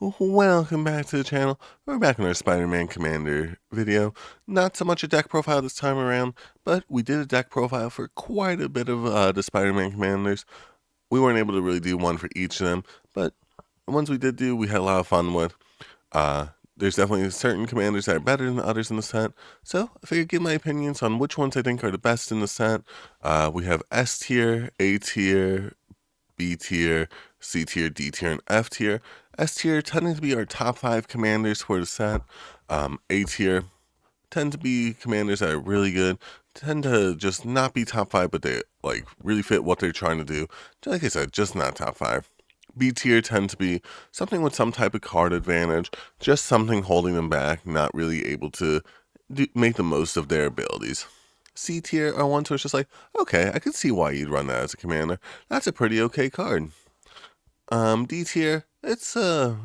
Welcome back to the channel. We're back in our Spider-Man Commander video. Not so much a deck profile this time around, but we did a deck profile for quite a bit of the Spider-Man Commanders. We weren't able to really do one for each of them, but the ones we did do, we had a lot of fun with. There's definitely certain commanders that are better than others in the set, so I figured give my opinions on which ones I think are the best in the set. We have S tier, A tier, B tier, C tier, D tier, and F tier. S tier tending to be our top 5 commanders for the set. A tier tend to be commanders that are really good, tend to just not be top 5, but they like really fit what they're trying to do. Like I said, just not top 5. B tier tend to be something with some type of card advantage, just something holding them back, not really able to make the most of their abilities. C tier are ones where it's just like, okay, I can see why you'd run that as a commander. That's a pretty okay card. D tier, it's a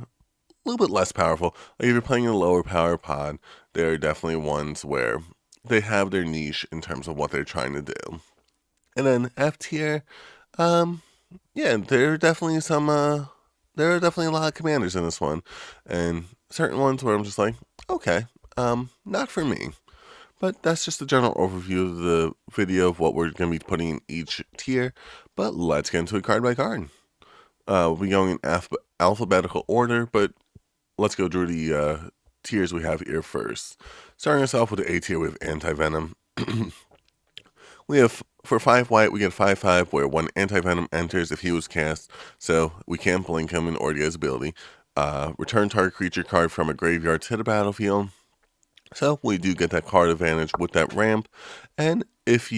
little bit less powerful. Like if you're playing a lower power pod, there are definitely ones where they have their niche in terms of what they're trying to do. And then F tier, yeah, there are definitely a lot of commanders in this one, and certain ones where I'm just like, okay, not for me. But that's just a general overview of the video of what we're going to be putting in each tier. But let's get into it card by card. We'll be going in alphabetical order, but let's go through the tiers we have here first. Starting us off with the A tier, we have Anti-Venom. We have, for 5 white, we get 5/5, where 1 Anti-Venom enters if he was cast, so we can't blink him in order to get his ability. Return target creature card from a graveyard to the battlefield. So we do get that card advantage with that ramp, and if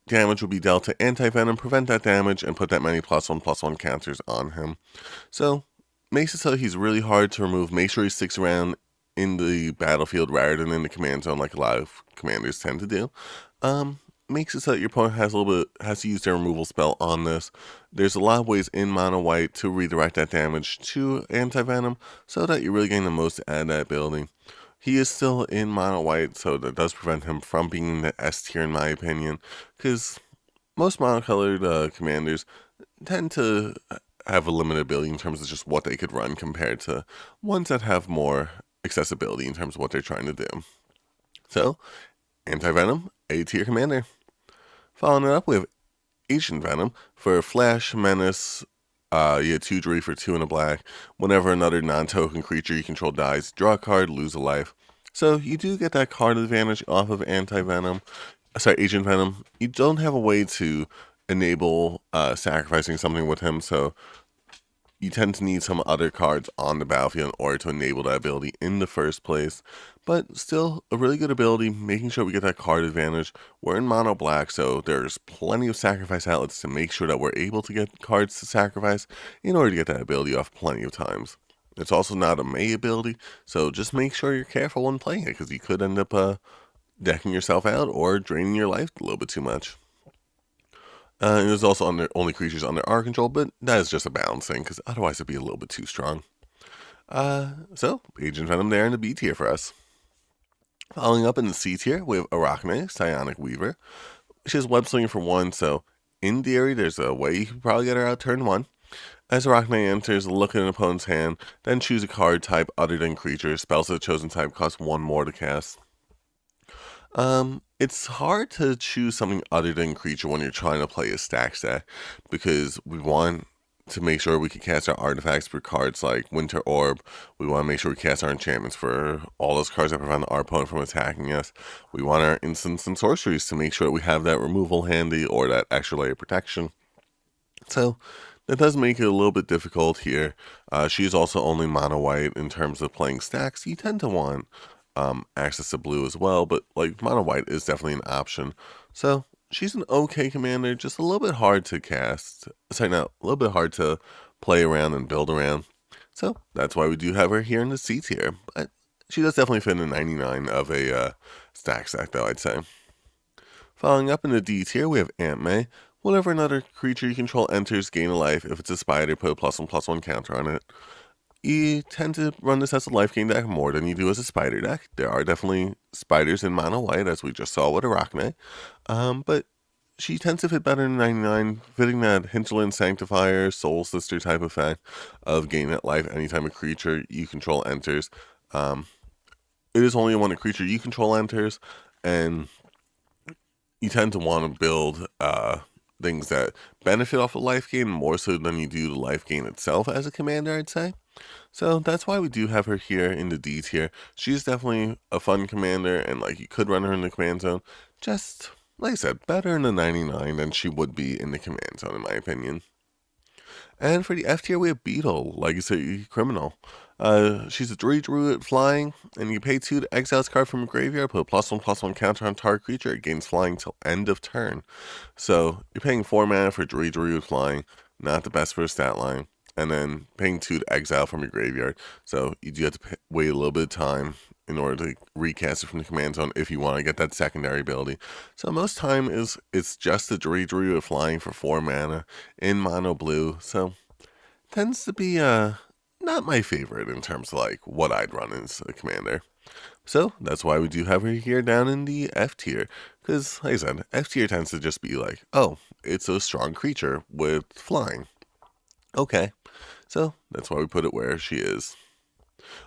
damage will be dealt to Anti-Venom, prevent that damage, and put that many +1/+1 counters on him. So, makes it so he's really hard to remove. Make sure he sticks around in the battlefield rather than in the command zone like a lot of commanders tend to do. Makes it so that your opponent has to use their removal spell on this. There's a lot of ways in mono white to redirect that damage to Anti-Venom so that you're really getting the most out of that ability. He is still in mono white, so that does prevent him from being in the S tier in my opinion, because most monocolored commanders tend to have a limited ability in terms of just what they could run compared to ones that have more accessibility in terms of what they're trying to do. So, Anti-Venom, A tier commander. Following it up, we have Ancient Venom for Flash, Menace. You get 2 3 for 2 and a black. Whenever another non-token creature you control dies, draw a card, lose a life. So you do get that card advantage off of Anti-Venom. Agent Venom. You don't have a way to enable sacrificing something with him, so you tend to need some other cards on the battlefield in order to enable that ability in the first place. But still, a really good ability, making sure we get that card advantage. We're in mono black, so there's plenty of sacrifice outlets to make sure that we're able to get cards to sacrifice in order to get that ability off plenty of times. It's also not a May ability, so just make sure you're careful when playing it, because you could end up decking yourself out or draining your life a little bit too much. It was also only creatures under our control, but that is just a balance thing, because otherwise it'd be a little bit too strong. So, Agent Venom there in the B tier for us. Following up in the C tier, we have Arachne, Psionic Weaver. She has Web Slinger for 1, so in theory, there's a way you could probably get her out turn 1. As Arachne enters, look at an opponent's hand, then choose a card type other than creature. Spells of the chosen type cost 1 more to cast. It's hard to choose something other than creature when you're trying to play a stack deck, because we want to make sure we can cast our artifacts for cards like Winter Orb. We want to make sure we cast our enchantments for all those cards that prevent our opponent from attacking us. We want our instants and sorceries to make sure that we have that removal handy or that extra layer of protection. So that does make it a little bit difficult here. She's also only mono white in terms of playing stacks. You tend to want access to blue as well, but like mono white is definitely an option. So she's an okay commander, just a little bit hard to cast. Sorry, no, a little bit hard to play around and build around. So that's why we do have her here in the C tier. But she does definitely fit in the 99 of a stack, though, I'd say. Following up in the D tier, we have Aunt May. Whenever another creature you control enters, gain a life. If it's a spider, put a +1/+1 counter on it. You tend to run this as a life gain deck more than you do as a spider deck. There are definitely spiders in mono white, as we just saw with Arachne. But she tends to fit better in 99, fitting that hinterland sanctifier, soul sister type effect of gaining that life anytime a creature you control enters. Um, it is only when a creature you control enters, and you tend to want to build things that benefit off of life gain more so than you do the life gain itself as a commander, I'd say. So that's why we do have her here in the D tier. She's definitely a fun commander, and like you could run her in the command zone. Just like I said, better in the 99 than she would be in the command zone, in my opinion. And for the F tier, we have Beetle, Legacy Criminal. She's a 3 druid flying, and you pay 2 to exile this card from a graveyard, put a +1/+1 counter on target creature. It gains flying till end of turn. So you're paying 4 mana for 3 druid flying, not the best for a stat line. And then paying 2 to exile from your graveyard. So you do have to wait a little bit of time in order to recast it from the command zone if you want to get that secondary ability. So most time it's just the 3 druid flying for 4 mana in mono blue. So tends to be not my favorite in terms of like what I'd run as a commander. So that's why we do have her here down in the F tier. Because, like I said, F tier tends to just be like, oh, it's a strong creature with flying. Okay, so that's why we put it where she is.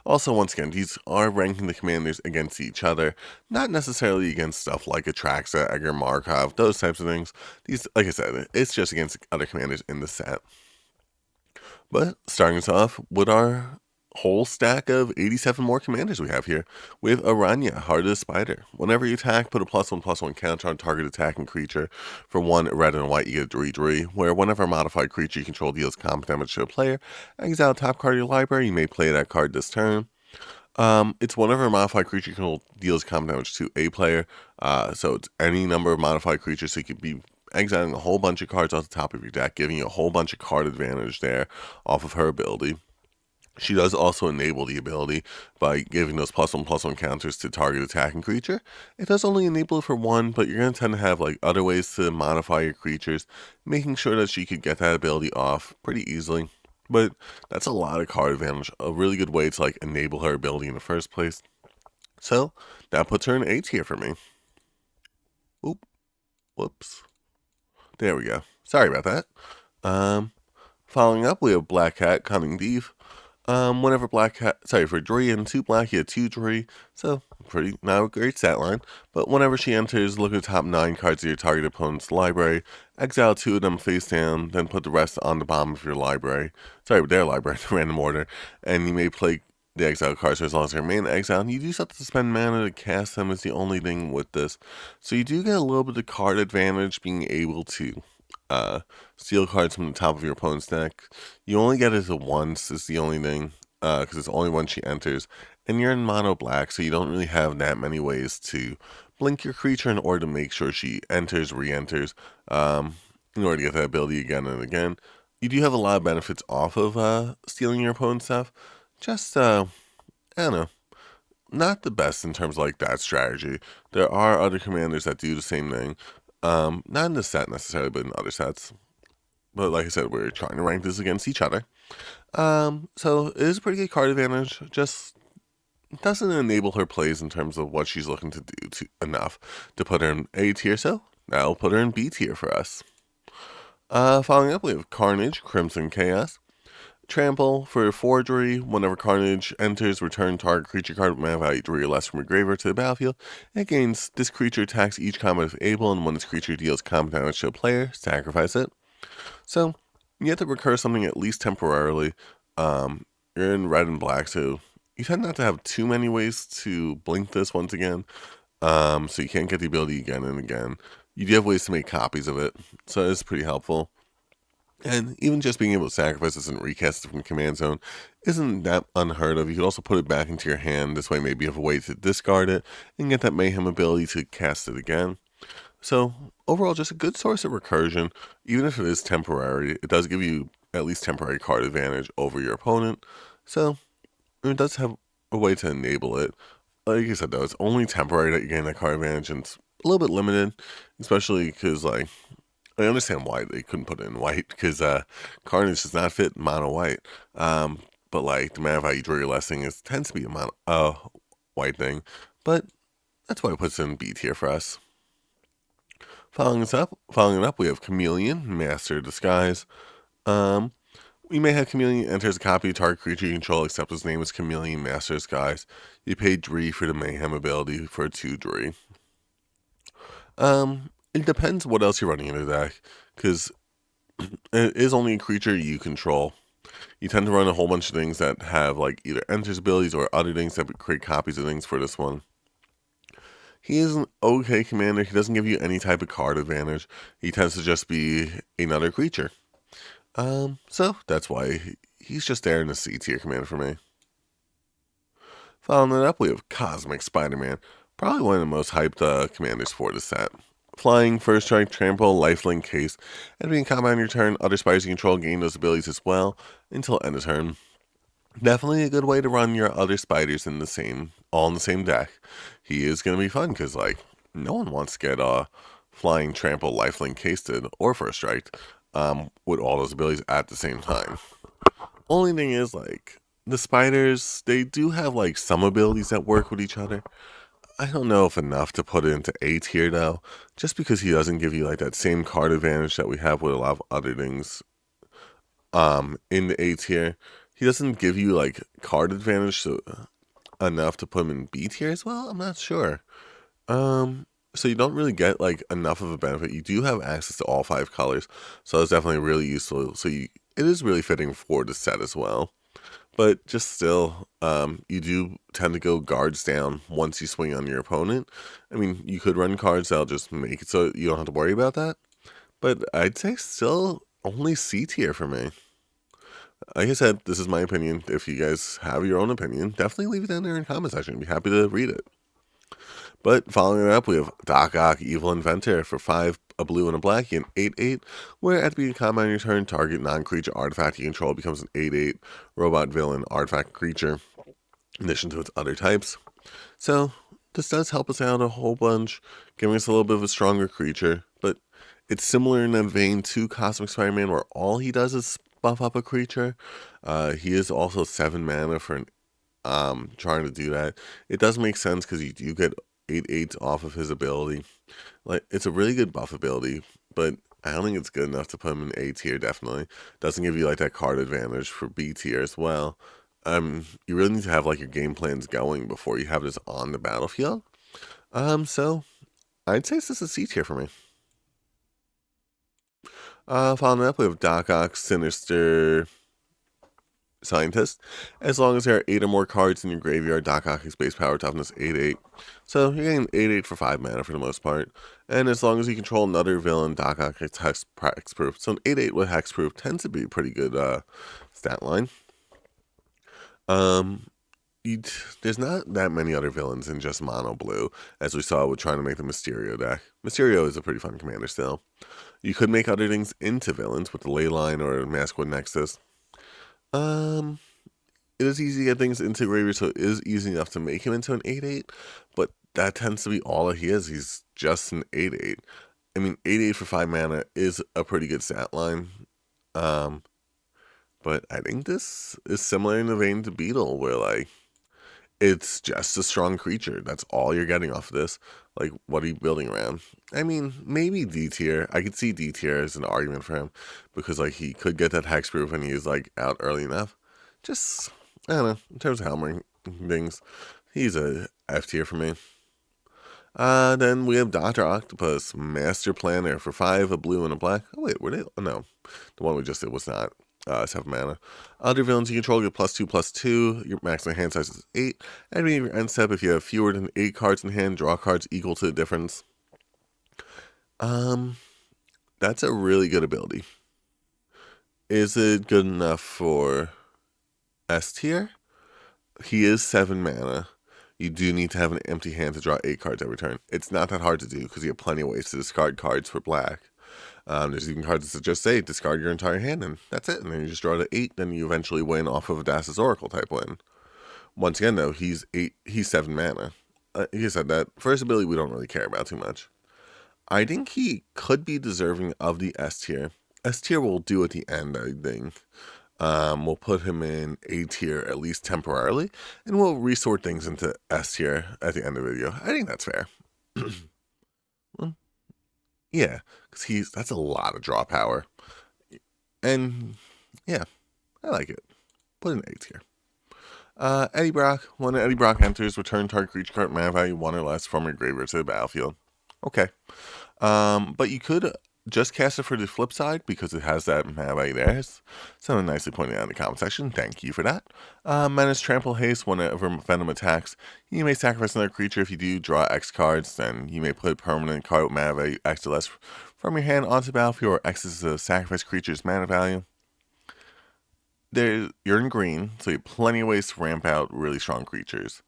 Also, once again, these are ranking the commanders against each other, not necessarily against stuff like Atraxa, Edgar Markov, those types of things. These, like I said, it's just against other commanders in the set. But starting us off with our whole stack of 87 more commanders we have here. We have Aranya, Heart of the Spider. Whenever you attack, put a +1/+1 counter on target attacking creature. For 1 red and white, you get a 3/3, where whenever a modified creature you control deals combat damage to a player, exile top card of your library, you may play that card this turn. It's whenever a modified creature control deals combat damage to a player, so it's any number of modified creatures, so you could be exiling a whole bunch of cards off the top of your deck, giving you a whole bunch of card advantage there off of her ability. She does also enable the ability by giving those +1/+1 counters to target attacking creature. It does only enable it for 1, but you're going to tend to have like other ways to modify your creatures, making sure that she could get that ability off pretty easily. But that's a lot of card advantage, a really good way to like enable her ability in the first place. So that puts her in A tier for me. Oop, whoops. There we go. Sorry about that. Following up, we have Black Cat, Cunning Thief. Whenever Black Cat, for 3 and 2 black, you have 2/3, so pretty, not a great stat line. But whenever she enters, look at the top 9 cards of your target opponent's library, exile 2 of them face down, then put the rest on the bottom of your library. Their library, in random order, and you may play the exile cards for as long as they remain exiled. You do have to spend mana to cast them, is the only thing with this. So you do get a little bit of card advantage being able to steal cards from the top of your opponent's deck. You only get it once, is the only thing, because it's only when she enters. And you're in mono black, so you don't really have that many ways to blink your creature in order to make sure she enters, re-enters, in order to get that ability again and again. You do have a lot of benefits off of stealing your opponent's stuff. Just, I don't know, not the best in terms of like that strategy. There are other commanders that do the same thing. Not in this set necessarily, but in other sets. But like I said, we're trying to rank this against each other. So it is a pretty good card advantage. Just doesn't enable her plays in terms of what she's looking to do enough to put her in A tier. So that'll put her in B tier for us. Following up, we have Carnage, Crimson Chaos. Trample for 4/3. Whenever Carnage enters, return target creature card with mana value 3 or less from your graveyard to the battlefield. It gains this creature attacks each combat if able, and when this creature deals combat damage to a player, sacrifice it. So you have to recur something at least temporarily. You're in red and black, so you tend not to have too many ways to blink this once again. So you can't get the ability again and again. You do have ways to make copies of it, so it's pretty helpful. And even just being able to sacrifice this and recast it from the command zone isn't that unheard of. You could also put it back into your hand. This way maybe you have a way to discard it and get that Mayhem ability to cast it again. So overall, just a good source of recursion. Even if it is temporary, it does give you at least temporary card advantage over your opponent. So it does have a way to enable it. Like I said though, it's only temporary that you gain that card advantage, and it's a little bit limited, especially because like I understand why they couldn't put it in white, because Carnage does not fit mono white. But like the mana value 3 or less thing tends to be a mono white thing. But that's why it puts it in B tier for us. Following it up, we have Chameleon, Master of Disguise. Um, we may have Chameleon enters a copy of target creature you control, except his name is Chameleon, Master of Disguise. You pay 3 for the Mayhem ability for a 2/3. It depends what else you're running in the deck, because it is only a creature you control. You tend to run a whole bunch of things that have like either enters abilities or other things that create copies of things for this one. He is an okay commander. He doesn't give you any type of card advantage. He tends to just be another creature. So that's why he's just there in the C tier commander for me. Following that up, we have Cosmic Spider-Man, probably one of the most hyped commanders for the set. Flying, first strike, trample, lifelink, case, and being combat on your turn. Other spiders you control gain those abilities as well until end of turn. Definitely a good way to run your other spiders all in the same deck. He is going to be fun because like no one wants to get flying, trample, lifelink, casted, or first strike with all those abilities at the same time. Only thing is like the spiders, they do have like some abilities that work with each other. I don't know if enough to put it into A tier though, just because he doesn't give you like that same card advantage that we have with a lot of other things in the A tier. He doesn't give you like card advantage enough to put him in B tier as well. I'm not sure. So you don't really get like enough of a benefit. You do have access to all 5 colors, so it's definitely really useful. It is really fitting for the set as well. But just still, you do tend to go guards down once you swing on your opponent. I mean, you could run cards that'll just make it so you don't have to worry about that. But I'd say still only C tier for me. Like I said, this is my opinion. If you guys have your own opinion, definitely leave it down there in the comment section. I'd be happy to read it. But following it up, we have Doc Ock, Evil Inventor for 5, a blue and a black, and 8/8, where at the beginning of combat on your turn, target non-creature artifact you control becomes an 8/8 robot villain artifact creature, in addition to its other types. So this does help us out a whole bunch, giving us a little bit of a stronger creature, but it's similar in that vein to Cosmic Spider-Man, where all he does is buff up a creature. He is also 7 mana for trying to do that. It does make sense because you do get 8/8 off of his ability. Like, it's a really good buff ability, but I don't think it's good enough to put him in A tier, definitely. Doesn't give you like that card advantage for B tier as well. You really need to have like your game plans going before you have this on the battlefield. So I'd say this is C tier for me. Following up, we have Doc Ock, Sinister Scientist. As long as there are 8 or more cards in your graveyard, Doc Ock's base power toughness 8/8. So you're getting 8/8 for 5 mana for the most part. And as long as you control another villain, Doc Ock gets hexproof. So an 8/8 with hexproof tends to be a pretty good stat line. There's not that many other villains in just mono blue, as we saw with trying to make the Mysterio deck. Mysterio is a pretty fun commander still. You could make other things into villains with the Leyline or Masquerade Nexus. It is easy to get things into graveyard, so it is easy enough to make him into an 8/8, but that tends to be all that he is. He's just an 8/8. I mean, 8/8 for 5 mana is a pretty good stat line. But I think this is similar in the vein to Beetle, where like it's just a strong creature. That's all you're getting off of this. Like, what are you building around? I mean, maybe D tier. I could see D tier as an argument for him because like he could get that hexproof and he's like out early enough. Just I don't know. In terms of hammering things, he's a F tier for me. Then we have Dr. Octopus, Master Planner for 5, a blue and a black. Oh wait, were they? Oh no, the one we just did was not 7 mana. Other villains you control get +2/+2. Your maximum hand size is 8. And your end step, if you have fewer than 8 cards in hand, draw cards equal to the difference. That's a really good ability. Is it good enough for S tier? He is 7 mana. You do need to have an empty hand to draw 8 cards every turn. It's not that hard to do because you have plenty of ways to discard cards for black. There's even cards that just say discard your entire hand, and that's it. And then you just draw to 8, then you eventually win off of a Das's Oracle type win. Once again, though, he's 7 mana. Like I said, that first ability we don't really care about too much. I think he could be deserving of the S tier. S tier will do at the end, I think. We'll put him in A tier at least temporarily, and we'll resort things into S tier at the end of the video. I think that's fair. Well, Yeah, because that's a lot of draw power. And yeah, I like it. Put an A tier. Eddie Brock. When Eddie Brock enters, return target creature card mana value 1 or less from your graveyard to the battlefield. Okay. But you could just cast it for the flip side because it has that mana value there. It's something nicely pointed out in the comment section. Thank you for that. Menace, Trample, Haste. Whenever Venom attacks, you may sacrifice another creature. If you do, draw X cards. Then you may put permanent card with mana value X or less from your hand onto the battlefield, or X is the sacrifice creature's mana value. You're in green, so you have plenty of ways to ramp out really strong creatures.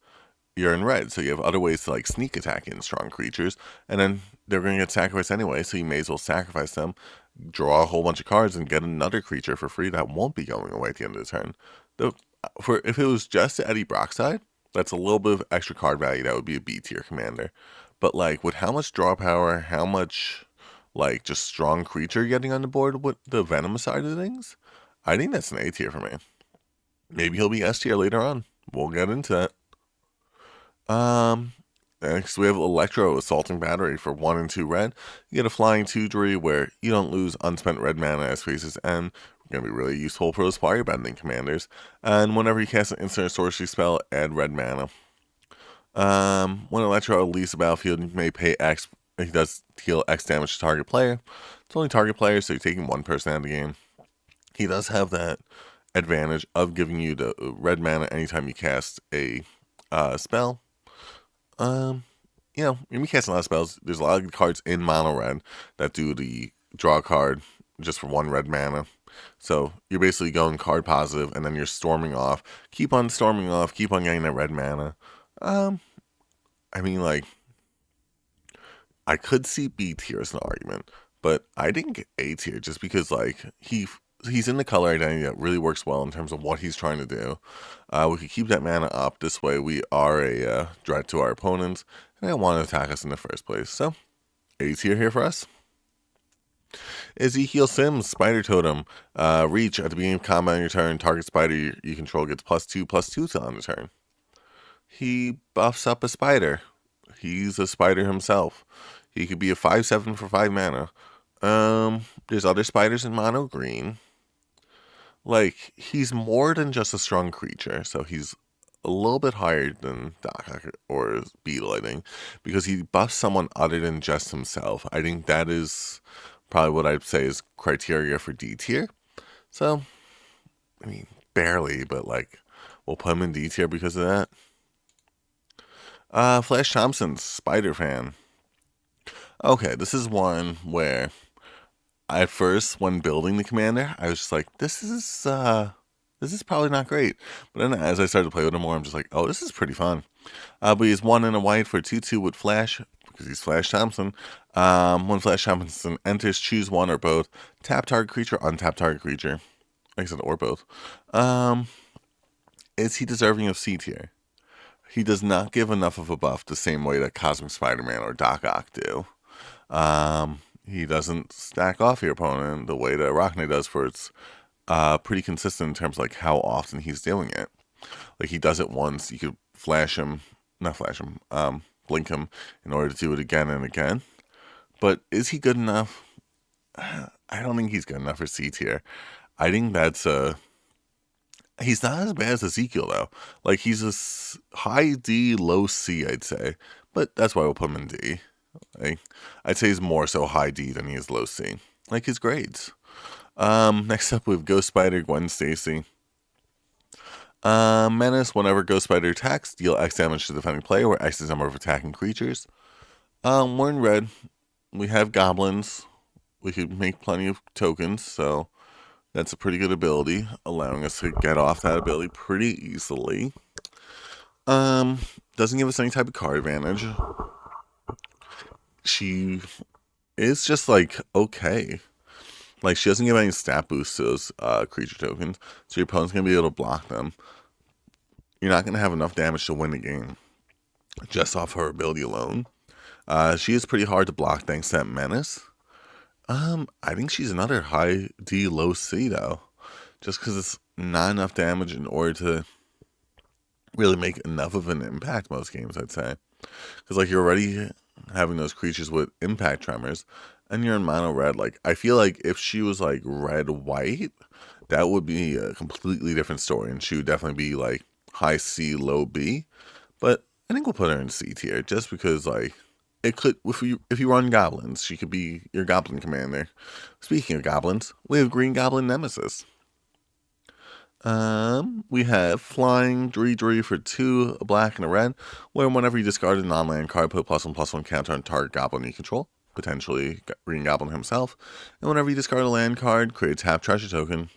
You're in red, so you have other ways to like sneak attack in strong creatures, and then they're going to get sacrificed anyway, so you may as well sacrifice them, draw a whole bunch of cards, and get another creature for free that won't be going away at the end of the turn. If it was just the Eddie Brock side, that's a little bit of extra card value. That would be a B tier commander. But like with how much draw power, how much like just strong creature you're getting on the board with the Venom side of things, I think that's an A tier for me. Maybe he'll be S tier later on. We'll get into that. Next we have Electro Assaulting Battery for 1 and 2 red. You get a flying 2/3 where you don't lose unspent red mana as faces, and going to be really useful for those firebending commanders. And whenever you cast an instant or sorcery spell, add red mana. When Electro leaves the battlefield, you may pay X. He does deal X damage to target player. It's only target player, so you're taking one person out of the game. He does have that advantage of giving you the red mana anytime you cast a spell. When you cast a lot of spells, there's a lot of cards in mono red that do the draw card just for 1 red mana. So you're basically going card positive, and then you're storming off. Keep on storming off. Keep on getting that red mana. I mean, like, I could see B tier as an argument, but I didn't get A tier just because, like, he's in the color identity that really works well in terms of what he's trying to do. We could keep that mana up. This way we are a threat to our opponents, and they don't want to attack us in the first place. So, A tier here for us. Ezekiel Sims, Spider Totem. Reach, at the beginning of combat on your turn, target spider you control gets +2/+2 till on the turn. He buffs up a spider. He's a spider himself. He could be a 5/7 for 5 mana. There's other spiders in mono green. Like, he's more than just a strong creature, so he's a little bit higher than Doc or Beetle, I think, because he buffs someone other than just himself. I think that is probably what I'd say is criteria for D tier. So, I mean, barely, but like, we'll put him in D tier because of that. Flash Thompson, Spider Fan. Okay, this is one where at first, when building the commander, I was just like, this is probably not great. But then as I started to play with him more, I'm just like, oh, this is pretty fun. But he's 1 and a white for 2/2 with Flash, because he's Flash Thompson. When Flash Thompson enters, choose one or both. Tap target creature, untap target creature. Like I said, or both. Is he deserving of C tier? He does not give enough of a buff the same way that Cosmic Spider-Man or Doc Ock do. He doesn't stack off your opponent the way that Arachne does, for it's pretty consistent in terms of like how often he's doing it. Like, he does it once, you could blink him in order to do it again and again. But is he good enough? I don't think he's good enough for C tier. I think he's not as bad as Ezekiel, though. Like, he's a high D, low C, I'd say. But that's why we'll put him in D. Like, I'd say he's more so high D than he is low C. Like his grades. Next up, we have Ghost Spider, Gwen Stacy. Menace, whenever Ghost Spider attacks, deal X damage to the defending player, where X is the number of attacking creatures. We're in red. We have goblins. We could make plenty of tokens, so that's a pretty good ability, allowing us to get off that ability pretty easily. Doesn't give us any type of card advantage. She is just like okay. Like, she doesn't give any stat boosts to those creature tokens, so your opponent's gonna be able to block them. You're not gonna have enough damage to win the game just off her ability alone. She is pretty hard to block thanks to that menace. I think she's another high D, low C though, just because it's not enough damage in order to really make enough of an impact most games, I'd say. Because like, you're already having those creatures with impact tremors, and you're in mono red, like, I feel like if she was like red white, that would be a completely different story, and she would definitely be like high C, low B. But I think we'll put her in C tier just because, like, it could, if you run goblins, she could be your goblin commander. Speaking of goblins, we have Green Goblin Nemesis. We have flying 3/3 for 2, a black and a red, where whenever you discard a non-land card, put +1/+1 counter on target goblin you control, potentially Green Goblin himself, and whenever you discard a land card, create a tap treasure token.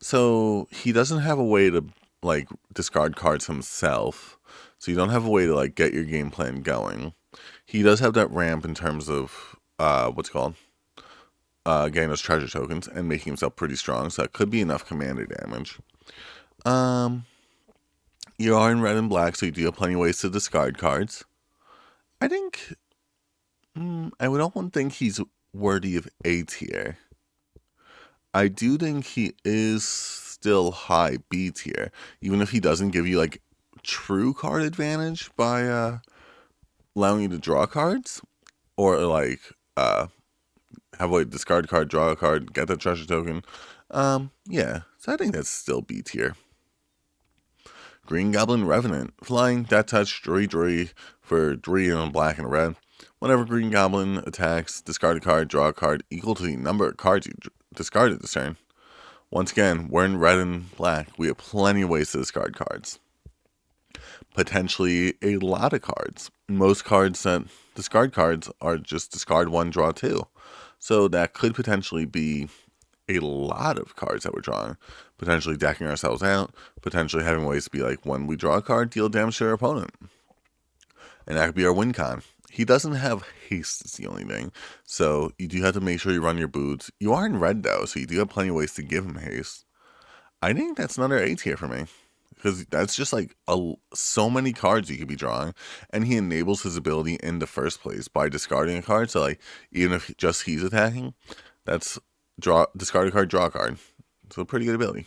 So he doesn't have a way to like discard cards himself, so you don't have a way to like get your game plan going. He does have that ramp in terms of what's it called getting those treasure tokens and making himself pretty strong, so that could be enough commander damage. Um, you are in red and black, so you do have plenty of ways to discard cards. I think I would almost think he's worthy of A tier. I do think he is still high B tier, even if he doesn't give you like true card advantage by allowing you to draw cards or like have a discard card, draw a card, get that treasure token. Yeah, so I think that's still B tier. Green Goblin Revenant, flying, that touch, 3/3 for 3 and black and red. Whenever Green Goblin attacks, discard a card, draw a card equal to the number of cards you discarded this turn. Once again, we're in red and black. We have plenty of ways to discard cards. Potentially a lot of cards. Most cards that discard cards are just discard 1, draw 2. So that could potentially be a lot of cards that we're drawing. Potentially decking ourselves out. Potentially having ways to be like, when we draw a card, deal damage to our opponent. And that could be our win con. He doesn't have haste, is the only thing. So you do have to make sure you run your boots. You are in red though, so you do have plenty of ways to give him haste. I think that's another A tier for me. Because that's just like so many cards you could be drawing. And he enables his ability in the first place by discarding a card. So like, even if just he's attacking, that's discard a card, draw a card. So pretty good ability.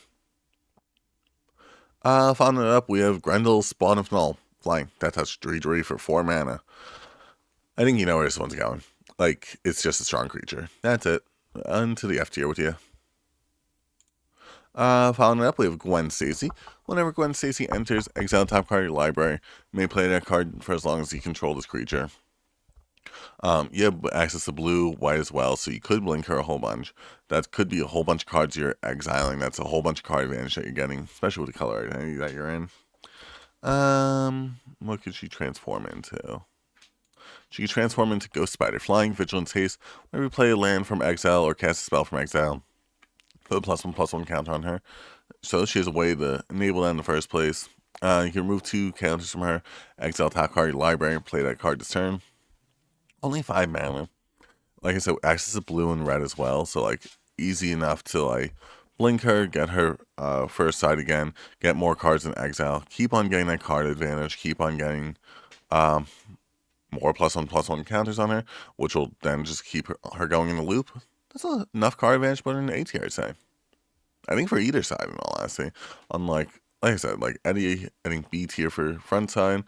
Following it up, we have Grendel's Spawn of Null. Flying. That touch 3/3 for 4 mana. I think you know where this one's going. Like, it's just a strong creature. That's it. On to the F tier with you. Following it up, we have Gwen Stacy. Whenever Gwen Stacy enters, exile top card of your library. You may play that card for as long as you control this creature. You have access to blue, white as well, so you could blink her a whole bunch. That could be a whole bunch of cards you're exiling. That's a whole bunch of card advantage that you're getting, especially with the color identity that you're in. What could she transform into? She can transform into Ghost Spider, Flying, Vigilance, Haste. Whenever you play a land from exile or cast a spell from exile, put a +1/+1 counter on her. So she has a way to enable that in the first place. You can remove 2 counters from her, exile top card of your library, and play that card this turn. Only 5 mana. Like I said, access to blue and red as well, so like easy enough to like blink her, get her first side again, get more cards in exile, keep on getting that card advantage, keep on getting more +1/+1 counters on her, which will then just keep her going in the loop. That's enough card advantage, but in an A tier, I'd say. I think for either side, in all honesty. Unlike, like I said, like Eddie, I think B tier for front side,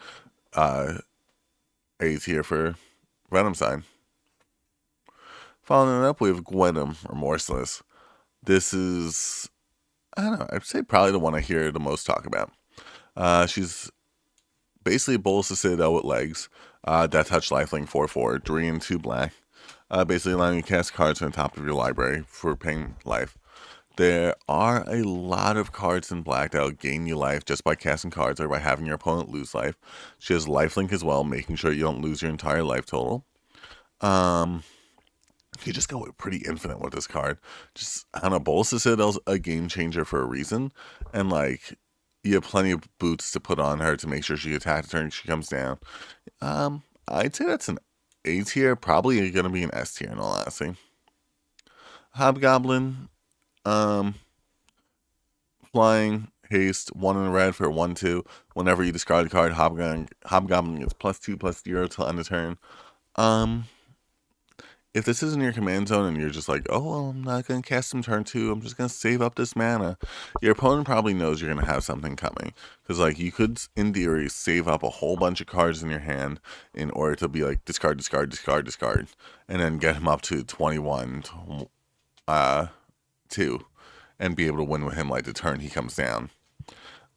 A tier for Venom side. Following it up, we have Gwenom, Remorseless. This is, I don't know, I'd say probably the one I hear the most talk about. She's basically a Bolus of Citadel with legs. Death Touch Lifelink 4/4, 3 and 2 black. Basically allowing you to cast cards on the top of your library for paying life. There are a lot of cards in black that will gain you life just by casting cards or by having your opponent lose life. She has lifelink as well, making sure you don't lose your entire life total. You just go pretty infinite with this card. Just, I don't know, Bolus of Citadel's a game changer for a reason. And like, you have plenty of boots to put on her to make sure she attacks the turn she comes down. I'd say that's an A tier, probably going to be an S tier in all honesty. Hobgoblin, flying, haste, 1 in red for 1/2. Whenever you discard a card, Hobgoblin gets +2/+0 till end of turn. if this isn't your command zone and you're just like, oh, well, I'm not going to cast him turn 2, I'm just going to save up this mana, your opponent probably knows you're going to have something coming. Because, like, you could, in theory, save up a whole bunch of cards in your hand in order to be like, discard, discard, discard, discard, and then get him up to 21, 2, and be able to win with him, like, the turn he comes down.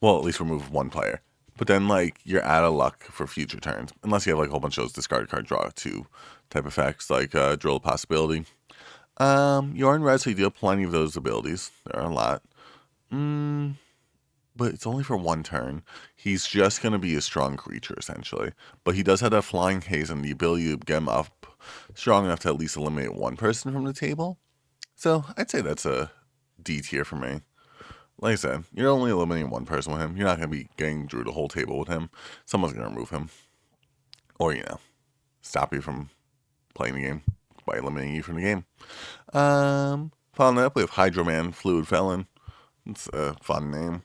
Well, at least remove one player. But then, like, you're out of luck for future turns. Unless you have, like, a whole bunch of those discard card draw 2 type effects, like Drill of Possibility. You are in red, so you do have plenty of those abilities. There are a lot. But it's only for one turn. He's just going to be a strong creature, essentially. But he does have that Flying Haze and the ability to get him up strong enough to at least eliminate one person from the table. So, I'd say that's a D tier for me. Like I said, you're only eliminating one person with him. You're not going to be getting through the whole table with him. Someone's going to remove him. Or, stop you from playing the game by eliminating you from the game. Following up, we have Hydro-Man, Fluid Felon. It's a fun name.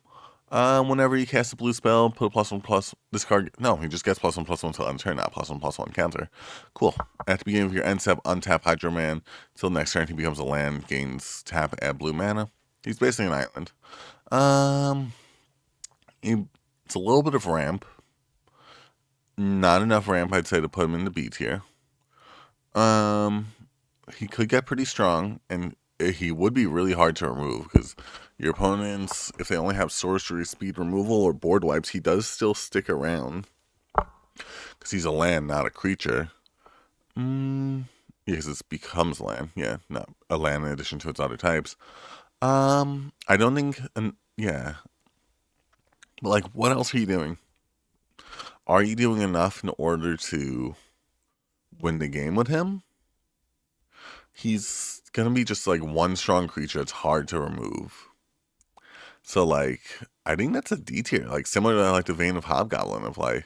Whenever you cast a blue spell, put a +1/+, discard. No, he just gets +1/+1 until end turn, not +1/+1 counter. Cool. At the beginning of your end step, untap Hydro-Man. Till next turn, he becomes a land, gains tap, add blue mana. He's basically an island. It's a little bit of ramp. Not enough ramp, I'd say, to put him in the B tier. He could get pretty strong, and he would be really hard to remove, because your opponents, if they only have sorcery, speed removal, or board wipes, he does still stick around. Because he's a land, not a creature. Yeah, because it becomes land. Yeah, not a land in addition to its other types. I don't think, yeah. But, like, what else are you doing? Are you doing enough in order to win the game with him? He's gonna be just, like, one strong creature that's hard to remove. So, like, I think that's a D tier. Like, similar to, like, the vein of Hobgoblin of, like,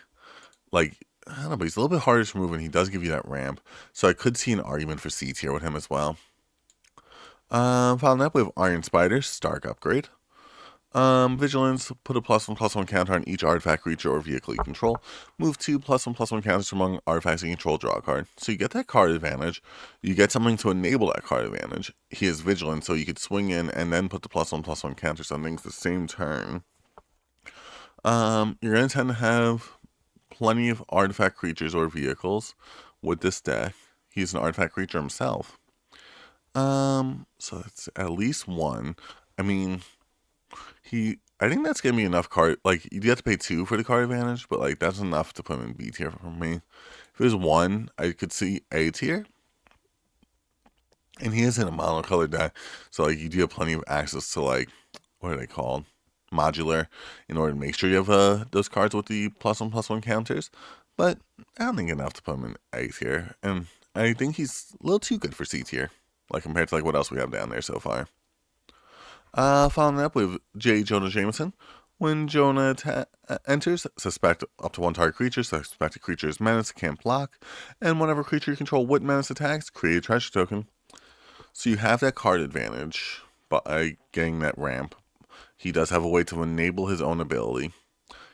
I don't know, but he's a little bit harder to remove, and he does give you that ramp. So I could see an argument for C tier with him as well. Following up, we have Iron Spider, Stark upgrade. Vigilance, put a +1/+1 counter on each artifact, creature, or vehicle you control. Move 2 +1/+1 counters among artifacts you control, draw a card. So you get that card advantage. You get something to enable that card advantage. He is Vigilant, so you could swing in and then put the +1/+1 counters on things the same turn. You're going to tend to have plenty of artifact creatures or vehicles with this deck. He's an artifact creature himself. So it's at least one. I mean, I think that's gonna be enough card. Like, you do have to pay 2 for the card advantage, but, like, that's enough to put him in B tier for me. If it was 1, I could see A tier. And he is in a monocolored deck, so, like, you do have plenty of access to, like, what are they called? Modular, in order to make sure you have those cards with the +1/+1 counters. But I don't think enough to put him in A tier, and I think he's a little too good for C tier, like, compared to, like, what else we have down there so far. Following up with J. Jonah Jameson. When Jonah enters, suspect up to one target creature, suspected creature is menace, can't block, and whenever creature you control with menace attacks, create a treasure token. So you have that card advantage by getting that ramp. He does have a way to enable his own ability.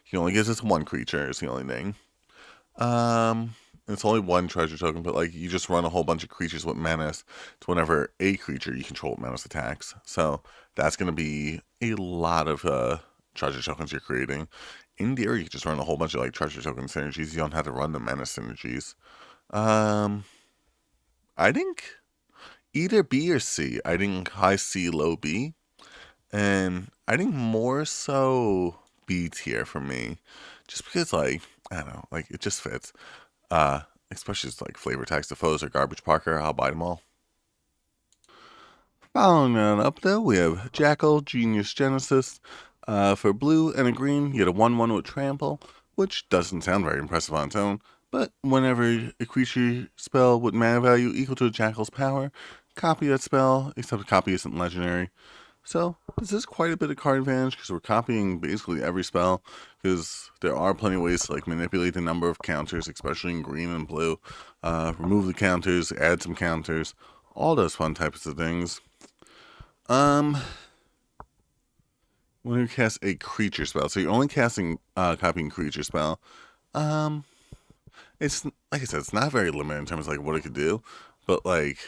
He only gives us one creature, is the only thing. It's only one treasure token, but, like, you just run a whole bunch of creatures with menace to whenever a creature you control with menace attacks. So that's going to be a lot of treasure tokens you're creating. In theory, you can just run a whole bunch of, like, treasure token synergies. You don't have to run the menace synergies. I think either B or C. I think high C, low B. And I think more so B tier for me. Just because, like, I don't know, like, it just fits. Especially just, like, flavor text to foes or garbage Parker, I'll buy them all. Following that up, though, we have Jackal, Genius Genesis. For blue and a green, you get a 1/1 with Trample, which doesn't sound very impressive on its own, but whenever a creature spell with mana value equal to a Jackal's power, copy that spell, except the copy isn't legendary. So this is quite a bit of card advantage because we're copying basically every spell, because there are plenty of ways to, like, manipulate the number of counters, especially in green and blue. Remove the counters, add some counters, all those fun types of things. When you cast a creature spell, so you're only casting copying creature spell. It's, like I said, it's not very limited in terms of, like, what it could do, But like,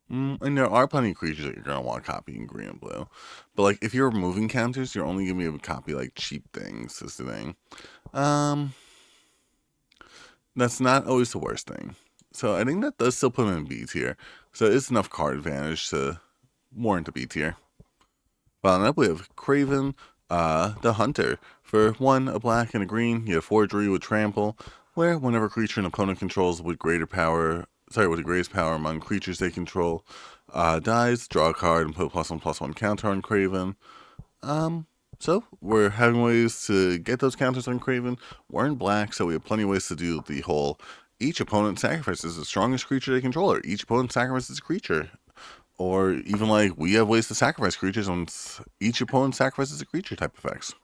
and there are plenty of creatures that you're gonna want to copy in green and blue. But like, if you're removing counters, you're only gonna be able to copy like cheap things. Is the thing. Um, that's not always the worst thing. So I think that does still put him in B tier. So it's enough card advantage to warrant a B tier. Following up, we have Craven, the Hunter. For 1, a black and a green, you have forgery with trample, where whenever a creature an opponent controls with the greatest power among creatures they control, dies, draw a card and put +1/+1 counter on Craven. So we're having ways to get those counters on Craven. We're in black, so we have plenty of ways to do the whole each opponent sacrifices the strongest creature they control, or each opponent sacrifices a creature. Or even like we have ways to sacrifice creatures when each opponent sacrifices a creature type effects.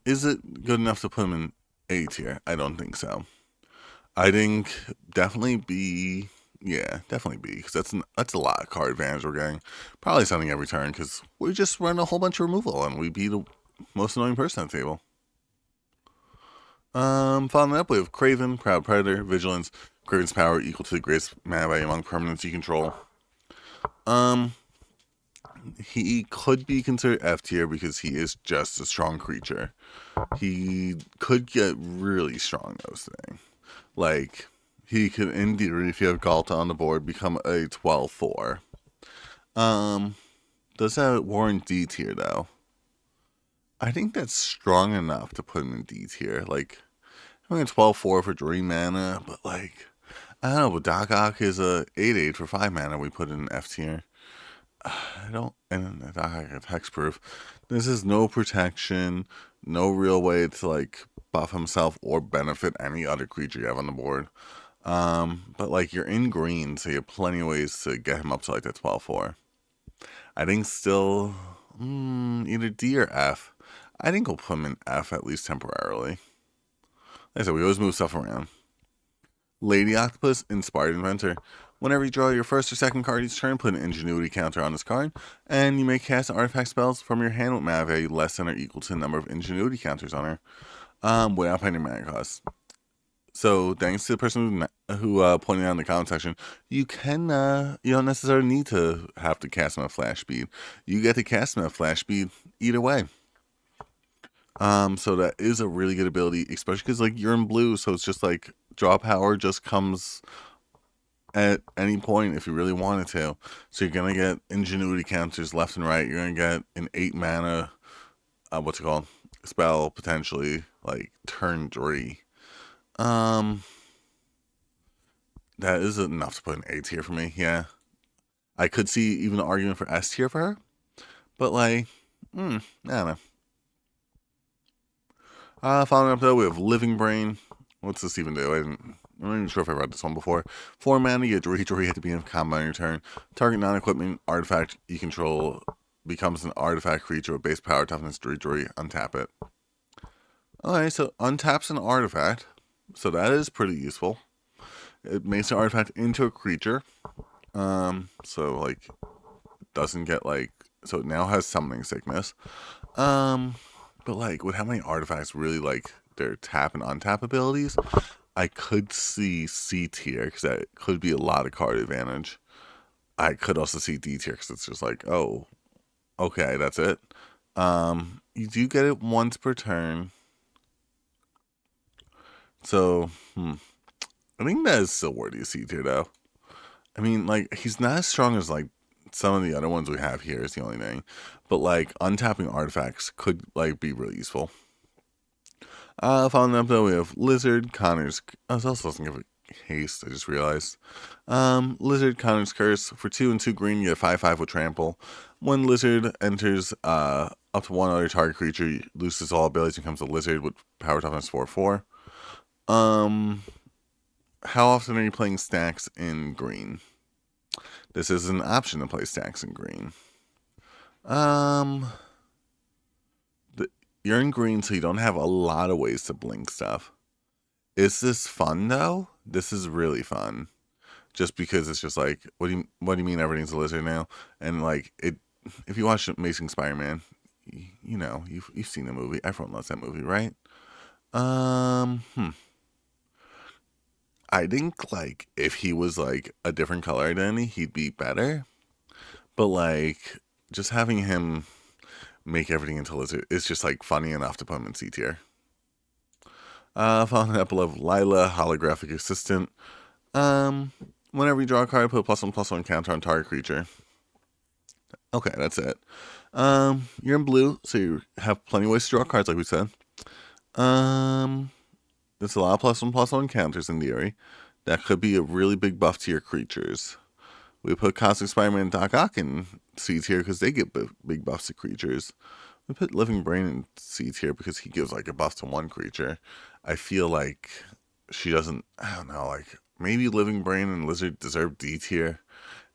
Is it good enough to put him in A tier? I don't think so. I think definitely B. Yeah, definitely B, because that's a lot of card advantage we're getting. Probably something every turn, because we just run a whole bunch of removal and we beat the most annoying person at the table. Following up, we have Craven, Proud Predator, Vigilance. Craven's power equal to the greatest mana value among permanents you control. He could be considered F tier because he is just a strong creature. He could get really strong though today. Like, he could, in theory, if you have Galta on the board, become a 12/4. Does that warrant D tier though? I think that's strong enough to put him in D tier. Like, having a 12/4 for 3 mana, but like, I don't know, but Doc Ock is a 8/8 for 5 mana. We put in F tier. I don't, and Doc Ock is hexproof. This is no protection, no real way to like buff himself or benefit any other creature you have on the board. But like you're in green, so you have plenty of ways to get him up to like that 12/4. I think still either D or F. I think we'll put him in F at least temporarily. Like I said, we always move stuff around. Lady Octopus, Inspired Inventor. Whenever you draw your first or second card each turn, put an Ingenuity counter on this card, and you may cast artifact spells from your hand with mana value less than or equal to the number of Ingenuity counters on her, without paying your mana cost. So thanks to the person who pointed out in the comment section, you don't necessarily need to have to cast them at flash speed. You get to cast them at flash speed either way. So that is a really good ability, especially because like you're in blue, so it's just like draw power just comes at any point if you really wanted to. So you're gonna get ingenuity counters left and right. You're gonna get an 8 mana, spell potentially like turn 3. That is enough to put an A tier for me. Yeah, I could see even an argument for S tier for her, but like, I don't know. Following up though, we have Living Brain. What's this even do? I'm not even sure if I read this one before. 4 mana, you get Drahi at the beginning of combat on your turn. Target non-equipment artifact you control becomes an artifact creature with base power, toughness, Drahi. Untap it. Alright, so untaps an artifact. So that is pretty useful. It makes an artifact into a creature. So like, doesn't get like, so it now has summoning sickness. But like, with how many artifacts really like their tap and untap abilities, I could see C tier because that could be a lot of card advantage. I could also see D tier because it's just like, oh, okay, that's it. You do get it once per turn. So, I think that is still worthy of C tier though. I mean, like, he's not as strong as like some of the other ones we have here is the only thing. But like untapping artifacts could like be really useful. Following up though, we have Lizard, Connor's. I was also listening to haste, I just realized. Lizard, Connor's Curse. For 2 and 2 green, you get 5/5 with trample. When Lizard enters up to one other target creature, loses all abilities and becomes a lizard with power toughness 4/4. How often are you playing stacks in green? This is an option to play stacks in green. You're in green, so you don't have a lot of ways to blink stuff. Is this fun though? This is really fun. Just because it's just like, what do you mean everything's a lizard now? And like it, if you watch Amazing Spider-Man, you know you've seen the movie. Everyone loves that movie, right? I think like if he was like a different color identity, he'd be better. But like just having him make everything into lizard is just like funny enough to put him in C tier. Following up of Lila, holographic assistant. Um, Whenever you draw a card, put a +1/+1 counter on target creature. Okay, that's it. You're in blue, so you have plenty of ways to draw cards, like we said. There's a lot of +1/+1 counters in theory. That could be a really big buff to your creatures. We put Cosmic Spider-Man and Doc Ock in C tier because they get big buffs to creatures. We put Living Brain in C tier because he gives like a buff to one creature. I feel like she doesn't, I don't know, like maybe Living Brain and Lizard deserve D tier.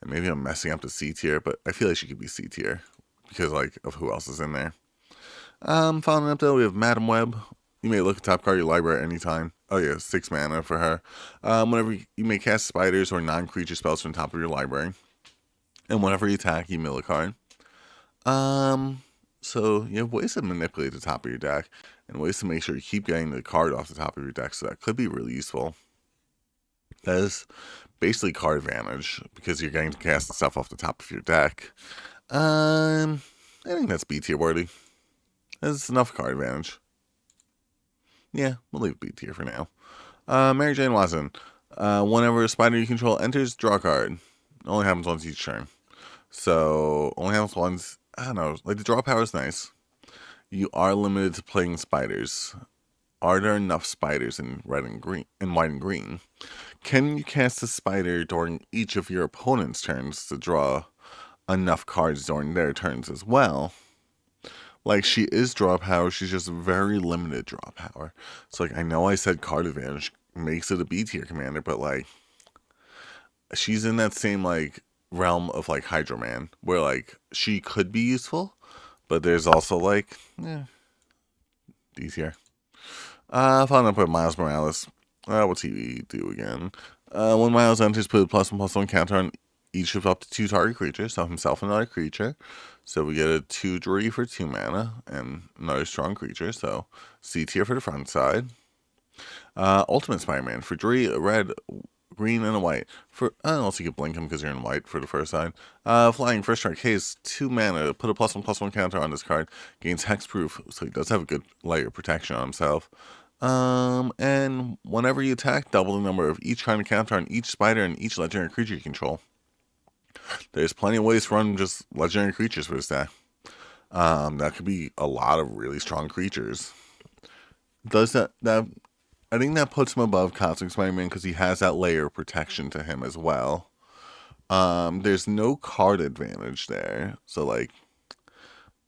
And maybe I'm messing up the C tier, but I feel like she could be C tier because like of who else is in there. Following up though, we have Madam Web. You may look at top card of your library at any time. Oh yeah, 6 mana for her. Whenever you may cast spiders or non-creature spells from the top of your library. And whenever you attack, you mill a card. So you have ways to manipulate the top of your deck and ways to make sure you keep getting the card off the top of your deck, so that could be really useful. That is basically card advantage because you're getting to cast the stuff off the top of your deck. I think that's B tier worthy. That's enough card advantage. Yeah, we'll leave B tier for now. Mary Jane Watson. Whenever a spider you control enters, draw a card. It only happens once each turn. So, only happens once. I don't know. Like, the draw power is nice. You are limited to playing spiders. Are there enough spiders in red and green, in white and green? Can you cast a spider during each of your opponent's turns to draw enough cards during their turns as well? Like, she is draw power, she's just very limited draw power. So, like, I know I said card advantage makes it a B tier commander, but, like, she's in that same, like, realm of, like, Hydro Man, where, like, she could be useful, but there's also, like, D tier. Following up with Miles Morales. What's he do again? When Miles enters, put a +1/+1 counter on each of up to 2 target creatures, so himself and another creature. So we get a 2/3 for 2 mana and another strong creature, so C tier for the front side. Ultimate Spider-Man for 3, a red, green, and a white. For also you can blink him because you're in white for the first side. Flying First Strike Haze, 2 mana, put a +1/+1 counter on this card, gains hexproof, so he does have a good layer of protection on himself. And whenever you attack, double the number of each kind of counter on each spider and each legendary creature you control. There's plenty of ways to run just legendary creatures for this deck. That could be a lot of really strong creatures. Does that I think that puts him above Cosmic Spider-Man because he has that layer of protection to him as well. There's no card advantage there, so like,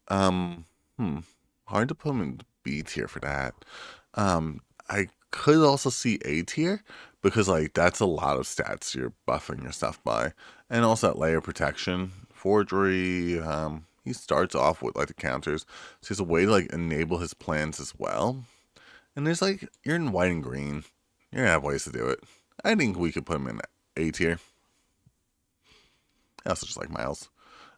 hard to put him in B tier for that. I could also see A tier because like that's a lot of stats you're buffing your stuff by, and also that layer of protection, forgery. He starts off with like the counters, so he's a way to like enable his plans as well. And there's like you're in white and green, you're gonna have ways to do it. I think we could put him in A tier. I also just like Miles.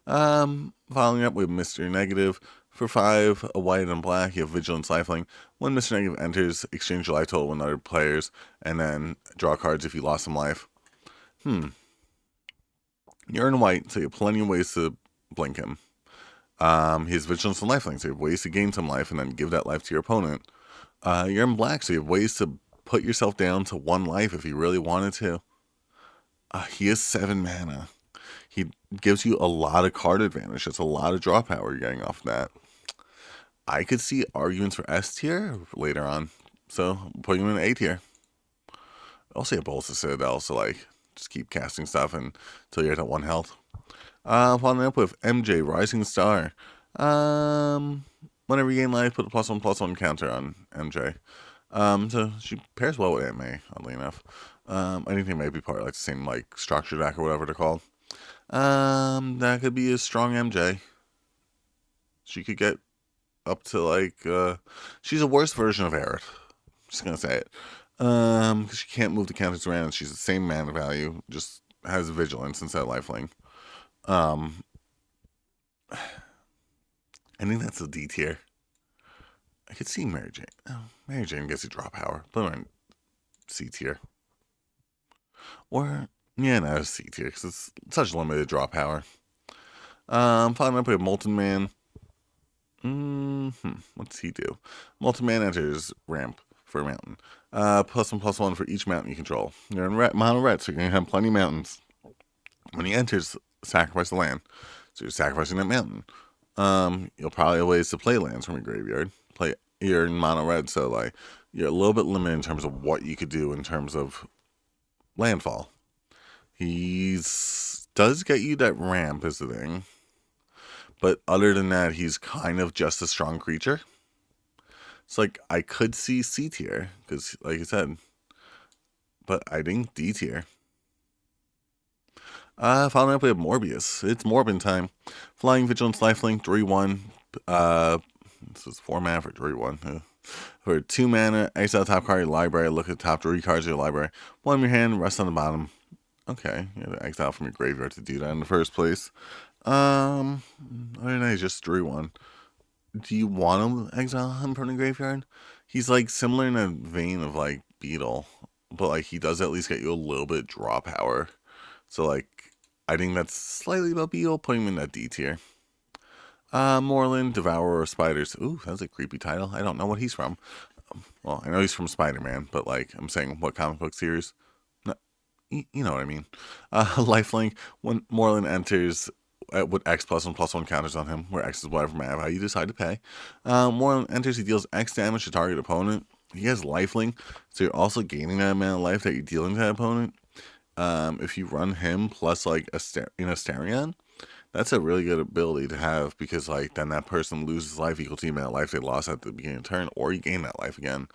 Following up with Mr. Negative. For 5, a white and black, you have Vigilance Lifelink. When Mr. Negative enters, exchange your life total with other players, and then draw cards if you lost some life. You're in white, so you have plenty of ways to blink him. He has Vigilance and Lifelink, so you have ways to gain some life and then give that life to your opponent. You're in black, so you have ways to put yourself down to 1 life if you really wanted to. He has 7 mana. He gives you a lot of card advantage. That's a lot of draw power you're getting off that. I could see arguments for S tier later on, so putting him in A tier. Also, have Bolts of Citadel, so like just keep casting stuff until you're at 1 health. Following up with MJ Rising Star. Whenever you gain life, put a +1/+1 counter on MJ. So she pairs well with Aunt May, oddly enough. I think they might be part of like the same like structure deck or whatever they're called. That could be a strong MJ. She could get up to like she's a worse version of Aerith. Just gonna say it. Because she can't move the counters around. She's the same mana value, just has vigilance instead of lifelink. I think that's a D tier. I could see Mary Jane. Oh, Mary Jane gets a draw power. Put her in C tier. Or, yeah, no, C tier, because it's such limited draw power. Following up with Molten Man. What's he do? Molten Man enters ramp for a mountain. +1/+1 for each mountain you control. You're in mono red, so you're going to have plenty of mountains. When he enters, sacrifice the land. So you're sacrificing that mountain. You'll probably have ways to play lands from your graveyard. You're in mono red, so like you're a little bit limited in terms of what you could do in terms of landfall. He's does get you that ramp is the thing. But other than that, he's kind of just a strong creature. It's like I could see C tier, because like I said, but I think D tier. Following up, we have Morbius. It's Morbin time. Flying Vigilance Lifelink, 3/1. This is 4 mana for 3/1. For 2 mana, exile top card of your library, look at the top 3 cards of your library. One in your hand, rest on the bottom. Okay, you have to exile from your graveyard to do that in the first place. Other than that, he's just 3/1. Do you want to exile him from the graveyard? He's like similar in a vein of like Beetle, but like he does at least get you a little bit draw power. So like I think that's slightly above Beetle, putting him in that D tier. Moreland, Devourer of Spiders. Ooh, that's a creepy title. I don't know what he's from. Well, I know he's from Spider-Man, but like I'm saying, what comic book series? No, you know what I mean. Lifelink. When Moreland enters, with X +1/+1 counters on him, where X is whatever mana value you decide to pay. Moreland enters, he deals X damage to target opponent. He has lifelink, so you're also gaining that amount of life that you're dealing to that opponent. If you run him plus like a Asterion, that's a really good ability to have, because like then that person loses life equal to the amount of life they lost at the beginning of the turn, or you gain that life again.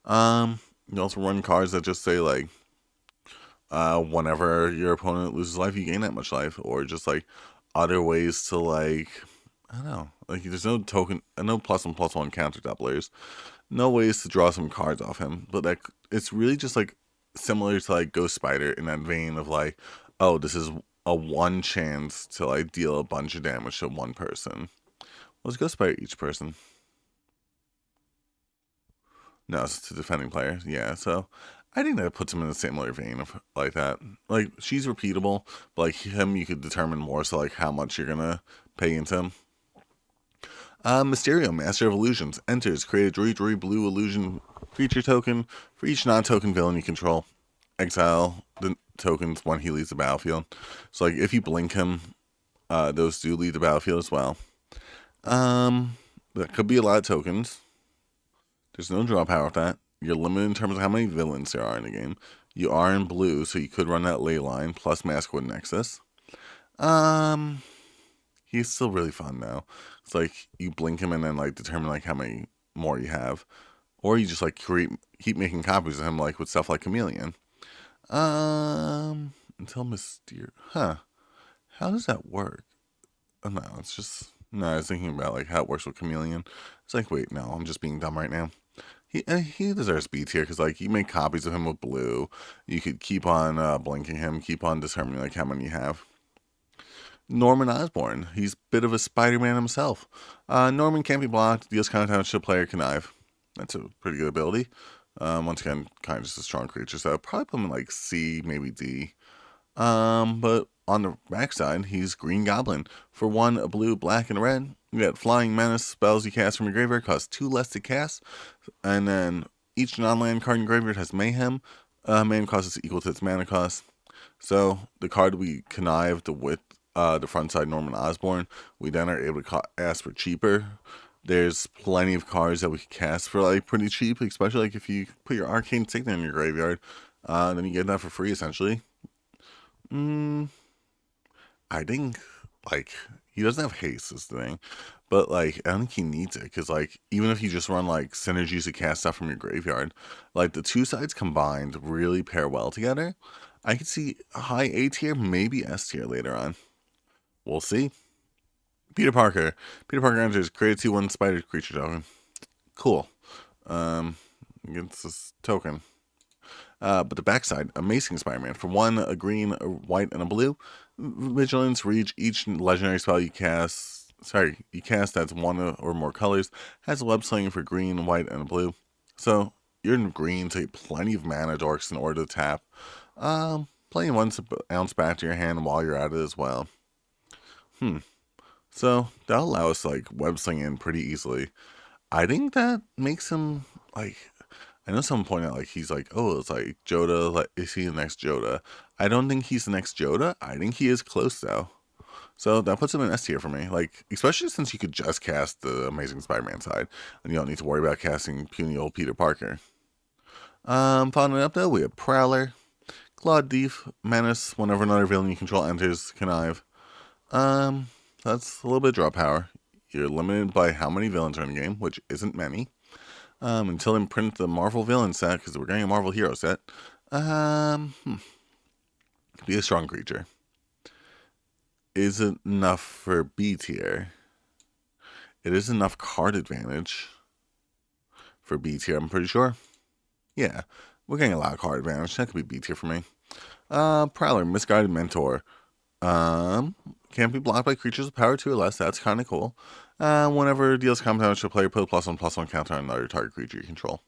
You also run cards that just say like whenever your opponent loses life, you gain that much life, or just like other ways to like I don't know, like there's no token, no +1/+1 counter doublers, no ways to draw some cards off him, but like it's really just like similar to like Ghost Spider in that vein of like, oh, this is a one chance to like deal a bunch of damage to one person. Was Ghost Spider each person? No, it's to defending players. Yeah, so I think that puts him in a similar vein of like that. Like she's repeatable, but like him, you could determine more so like how much you're gonna pay into him. Mysterio, Master of Illusions, enters. Create a 3/3 blue illusion creature token for each non-token villain you control. Exile the tokens when he leaves the battlefield. So like if you blink him, those do leave the battlefield as well. That could be a lot of tokens. There's no draw power with that. You're limited in terms of how many villains there are in the game. You are in blue, so you could run that ley line plus Masquerade Nexus. He's still really fun though. It's like you blink him and then like determine like how many more you have, or you just like keep making copies of him like with stuff like Chameleon. Until Mysterio, huh? How does that work? Oh, no, it's just no. I was thinking about like how it works with Chameleon. It's like wait, no, I'm just being dumb right now. He deserves B tier because like you make copies of him with blue. You could keep on blinking him, keep on determining like how many you have. Norman Osborn. He's a bit of a Spider-Man himself. Norman can't be blocked. Deals counter damage to player connive. That's a pretty good ability. Once again, kind of just a strong creature, so I'd probably put him in like C, maybe D. But on the backside, he's Green Goblin. For 1, a blue, black, and a red. You got Flying Menace. Spells you cast from your graveyard cost 2 less to cast. And then each non-land card in graveyard has Mayhem. Mayhem cost is equal to its mana cost. So the card we connived with the front side Norman Osborn, we then are able to ask for cheaper. There's plenty of cards that we can cast for like pretty cheap, especially like if you put your Arcane Signet in your graveyard, then you get that for free essentially. I think like he doesn't have haste is the thing, but like I don't think he needs it because like even if you just run like synergies to cast stuff from your graveyard, like the two sides combined really pair well together. I could see a high A tier, maybe S tier later on. We'll see. Peter Parker. Peter Parker enters. Create a 2/1 spider creature token. Cool. Gets this token. But the backside, Amazing Spider-Man. For 1, a green, a white, and a blue. Vigilance, reach each legendary spell you cast. Sorry, you cast that's 1 or more colors. Has a web sling for green, white, and a blue. So you're in green, so you have plenty of mana dorks in order to tap. playing one to bounce back to your hand while you're at it as well. So that'll allow us to like web sling in pretty easily. I think that makes him like. I know someone pointed out like he's like, oh, it's like Joda. Like, is he the next Joda? I don't think he's the next Joda. I think he is close though. So that puts him in S tier for me. Like, especially since you could just cast the Amazing Spider-Man side, and you don't need to worry about casting puny old Peter Parker. Following up though, we have Prowler, Claude Thief, Menace. Whenever another villain you control enters, connive. That's a little bit of draw power. You're limited by how many villains are in the game, which isn't many. Until they print the Marvel villain set, because we're getting a Marvel hero set. Be a strong creature. Is it enough for B tier? It is enough card advantage for B tier, I'm pretty sure. Yeah, we're getting a lot of card advantage. That could be B tier for me. Prowler, Misguided Mentor. Can't be blocked by creatures with power 2 or less. That's kind of cool. Whenever it deals combat damage to a player, put a +1/+1 counter on another target creature you control.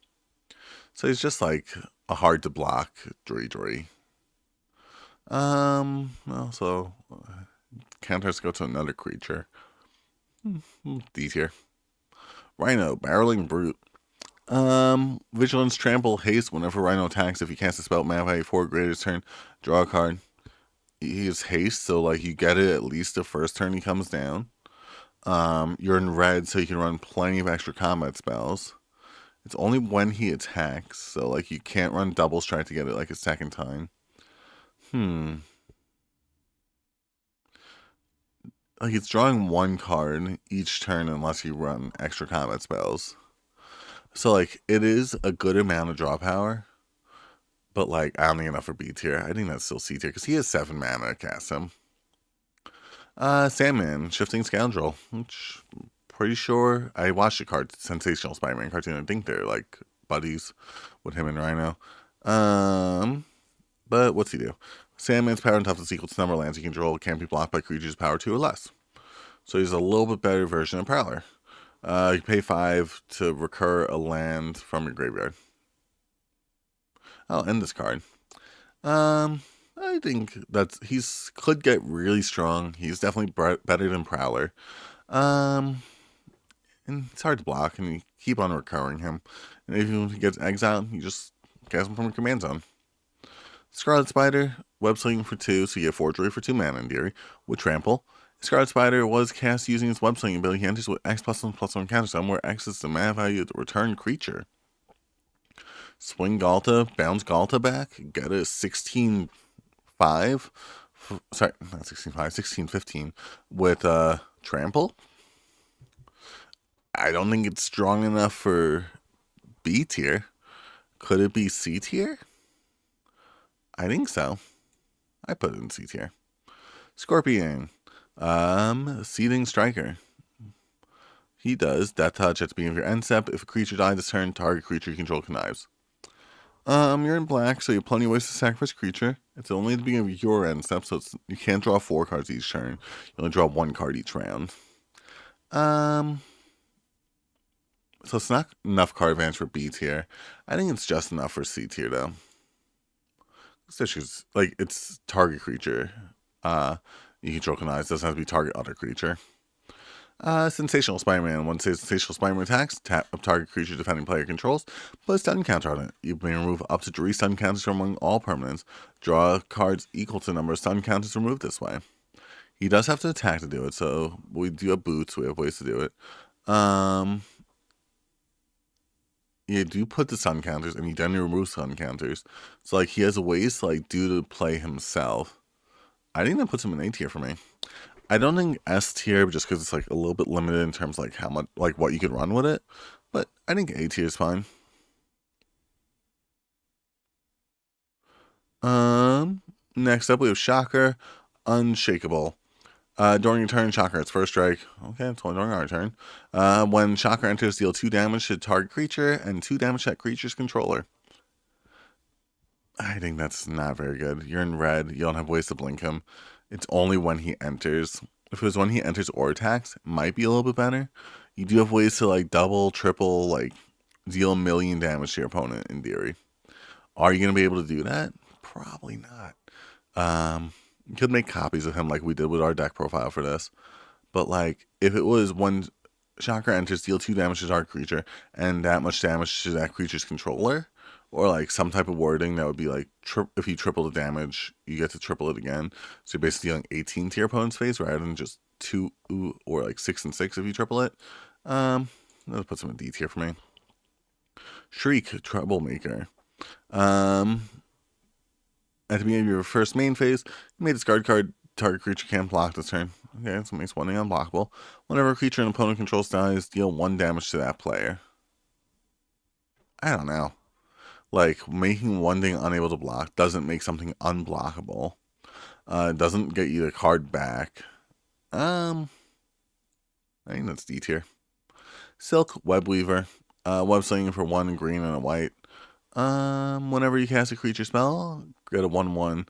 So he's just like a hard to block Drury. Also, counters go to another creature. D tier. Rhino, Barreling Brute. Vigilance, Trample, Haste. Whenever Rhino attacks, if you cast a spell, mana 4 greater turn, draw a card. He is haste, so like you get it at least the first turn he comes down. You're in red, so you can run plenty of extra combat spells. It's only when he attacks, so like you can't run double strike to get it like a second time. Like it's drawing one card each turn unless you run extra combat spells. So like it is a good amount of draw power, but like I don't think enough for B tier. I think that's still C tier because he has 7 mana to cast him. Sandman, Shifting Scoundrel, which pretty sure I watched the Sensational Spider-Man cartoon. I think they're like buddies with him and Rhino. But what's he do? Sandman's power and toughness equal to the number of lands you control. Can't be blocked by creatures power 2 or less. So he's a little bit better version of Prowler. You pay 5 to recur a land from your graveyard. I'll end this card. I think he's could get really strong. He's definitely better than Prowler. And it's hard to block, and you keep on recurring him. And if he gets exiled, you just cast him from your command zone. Scarlet Spider, web slinging for 2, so you get Forgery for 2 mana in theory, with Trample. Scarlet Spider was cast using its web slinging ability. He enters with X +1/+1 counter sum, where X is the mana value of the return creature. Swing Galta, bounce Galta back, get a 16-5. Sorry, not 16-5, 16-15 with Trample. I don't think it's strong enough for B tier. Could it be C tier? I think so. I put it in C tier. Scorpion. Seething Striker. He does Death Touch at the beginning of your end step. If a creature dies this turn, target creature you control connives. You're in black, so you have plenty of ways to sacrifice a creature. It's only at the beginning of your end step, so you can't draw 4 cards each turn. You only draw 1 card each round. So it's not enough card advantage for B tier. I think it's just enough for C tier though. It's like it's target creature. You control connives, doesn't have to be target other creature. Sensational Spider-Man. Once Sensational Spider-Man attacks, tap a target creature defending player controls, put a stun counter on it. You may remove up to 3 stun counters from among all permanents. Draw cards equal to the number of stun counters removed this way. He does have to attack to do it, so we do have boots, we have ways to do it. You do put the stun counters, and you then remove stun counters. So like he has ways to like do the play himself. I think that puts him in A tier for me. I don't think S tier just because it's like a little bit limited in terms of like how much, like what you could run with it. But I think A tier is fine. Next up we have Shocker, Unshakable. During your turn, Shocker its first strike. Okay, it's only during our turn. When Shocker enters, deal 2 damage to target creature and 2 damage to that creature's controller. I think that's not very good. You're in red. You don't have ways to blink him. It's only when he enters. If it was when he enters or attacks, it might be a little bit better. You do have ways to like double, triple, like deal 1 million damage to your opponent in theory. Are you going to be able to do that? Probably not. You could make copies of him like we did with our deck profile for this. But like, if it was one chakra enters, deal 2 damage to target creature, and that much damage to that creature's controller, or like some type of wording that would be like, if you triple the damage, you get to triple it again. So you're basically dealing 18 to your opponent's face rather than just 2 or like 6 and 6 if you triple it. That'll put some in D tier for me. Shriek, Troublemaker. At the beginning of your first main phase, you may discard card. Target creature can't block this turn. Okay, so it makes one thing unblockable. Whenever a creature an opponent controls dies, deal 1 damage to that player. I don't know. Like, making one thing unable to block doesn't make something unblockable. It doesn't get you the card back. I think that's D tier. Silk, Webweaver. Web slinging for 1 green and a white. Whenever you cast a creature spell, get a 1/1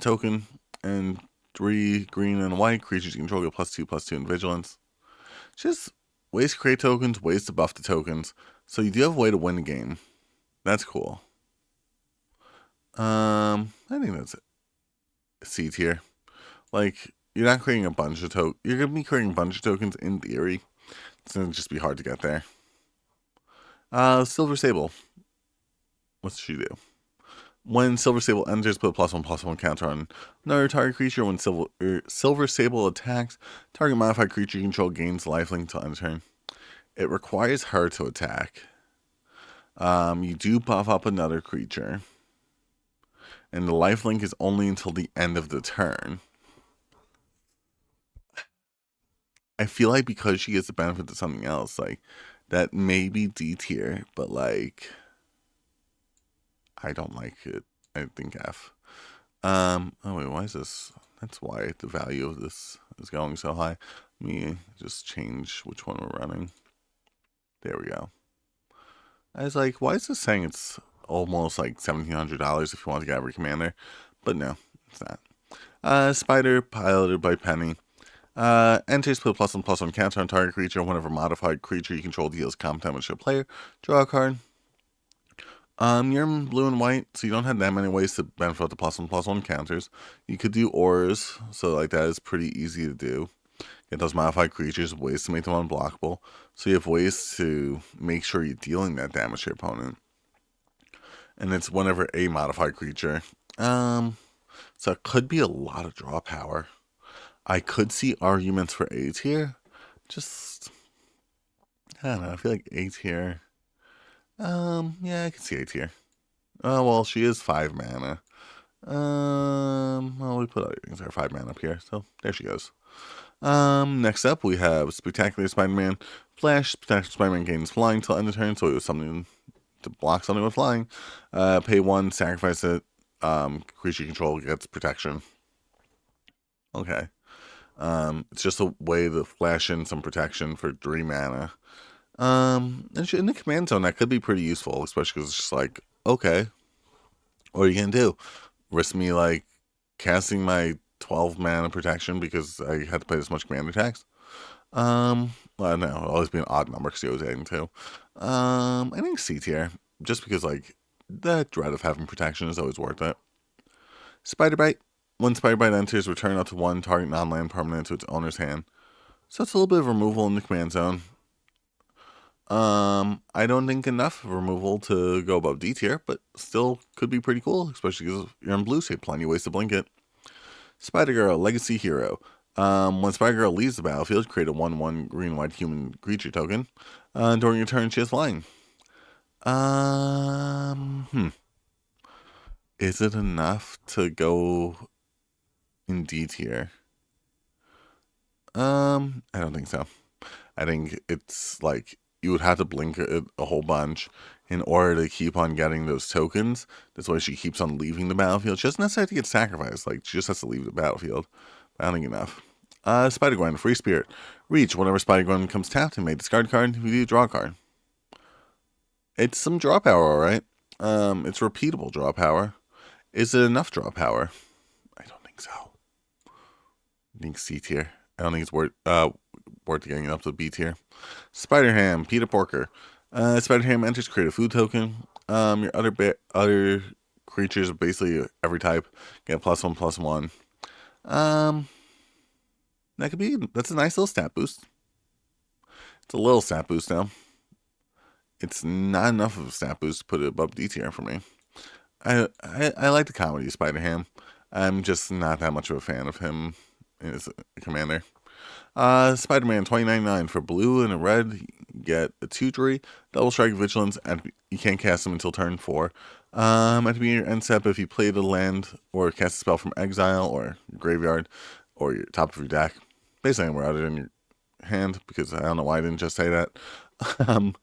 token, and 3 green and white creatures you control get +2/+2 in vigilance. Just ways to create tokens, ways to buff the tokens. So you do have a way to win the game. That's cool. I think that's it. C tier. Like, you're not creating a bunch of tokens. You're going to be creating a bunch of tokens in theory. It's going to just be hard to get there. Silver Sable. What's she do? When Silver Sable enters, put a +1/+1 counter on another target creature. When Silver Sable attacks, target modified creature you control gains lifelink until end turn. It requires her to attack. You do buff up another creature. And the lifelink is only until the end of the turn. I feel like because she gets the benefit to something else, like, that may be D tier, but like, I don't like it. I think F. Oh wait, why is this? That's why the value of this is going so high. Let me just change which one we're running. There we go. I was like, why is this saying it's almost like $1,700 if you want to get every commander? But no, it's not. Spider, piloted by Penny. Enters, put a +1/+1 counter on target creature. Whenever modified creature you control deals combat damage to a player, draw a card. You're in blue and white, so you don't have that many ways to benefit the +1/+1 counters. You could do auras, so like that is pretty easy to do. Get those modified creatures, ways to make them unblockable. So you have ways to make sure you're dealing that damage to your opponent. And it's whenever a modified creature. So it could be a lot of draw power. I could see arguments for A tier. Just, I don't know, I feel like A tier. Yeah, I can see A tier. Oh, well, she is 5 mana. Well, we put other things are 5 mana up here, so there she goes. Next up, we have Spectacular Spider-Man. Flash, Spectacular Spider-Man gains flying till end of turn, so it was something to block something with flying. Pay 1, sacrifice it. Creature control gets protection. Okay. It's just a way to flash in some protection for 3 mana. And in the command zone, that could be pretty useful, especially because it's just like, okay, what are you gonna do? Risk me like casting my 12 mana protection because I had to play this much command attacks? Well, no, it'll always be an odd number because he was adding 2. I think C tier, just because like the dread of having protection is always worth it. Spider Bite. When Spider Bite enters, return up to 1 target non-land permanent to its owner's hand. So it's a little bit of removal in the command zone. I don't think enough removal to go above D tier, but still could be pretty cool, especially because you're in blue, so you have plenty of ways to blink it. Spider Girl, Legacy Hero. When Spider Girl leaves the battlefield, create a 1/1 green-white human creature token. During your turn, she has flying. Is it enough to go in D tier? I don't think so. I think it's like you would have to blink it a whole bunch in order to keep on getting those tokens. That's why she keeps on leaving the battlefield. She doesn't necessarily have to get sacrificed. Like, she just has to leave the battlefield. I don't think enough. Spider-Gwen, Free Spirit. Reach. Whenever Spider-Gwen comes tapped, you may discard card. You do draw a card. It's some draw power, alright. It's repeatable draw power. Is it enough draw power? I don't think so. I think C tier. I don't think it's worth getting it up to B tier. Spider Ham, Peter Porker. Spider Ham enters, create a food token. Your other creatures, basically every type, get +1/+1. Um, that's a nice little stat boost. It's a little stat boost now. It's not enough of a stat boost to put it above D tier for me. I like the comedy of Spider-Ham. I'm just not that much of a fan of him as a commander. Spider-Man 2099 for blue and a red. Get a 2/3, double strike vigilance, and you can't cast him until turn 4. At the beginning of your end step, if you played a land or cast a spell from exile or graveyard or your top of your deck, basically anywhere other than your hand, because I don't know why I didn't just say that. um,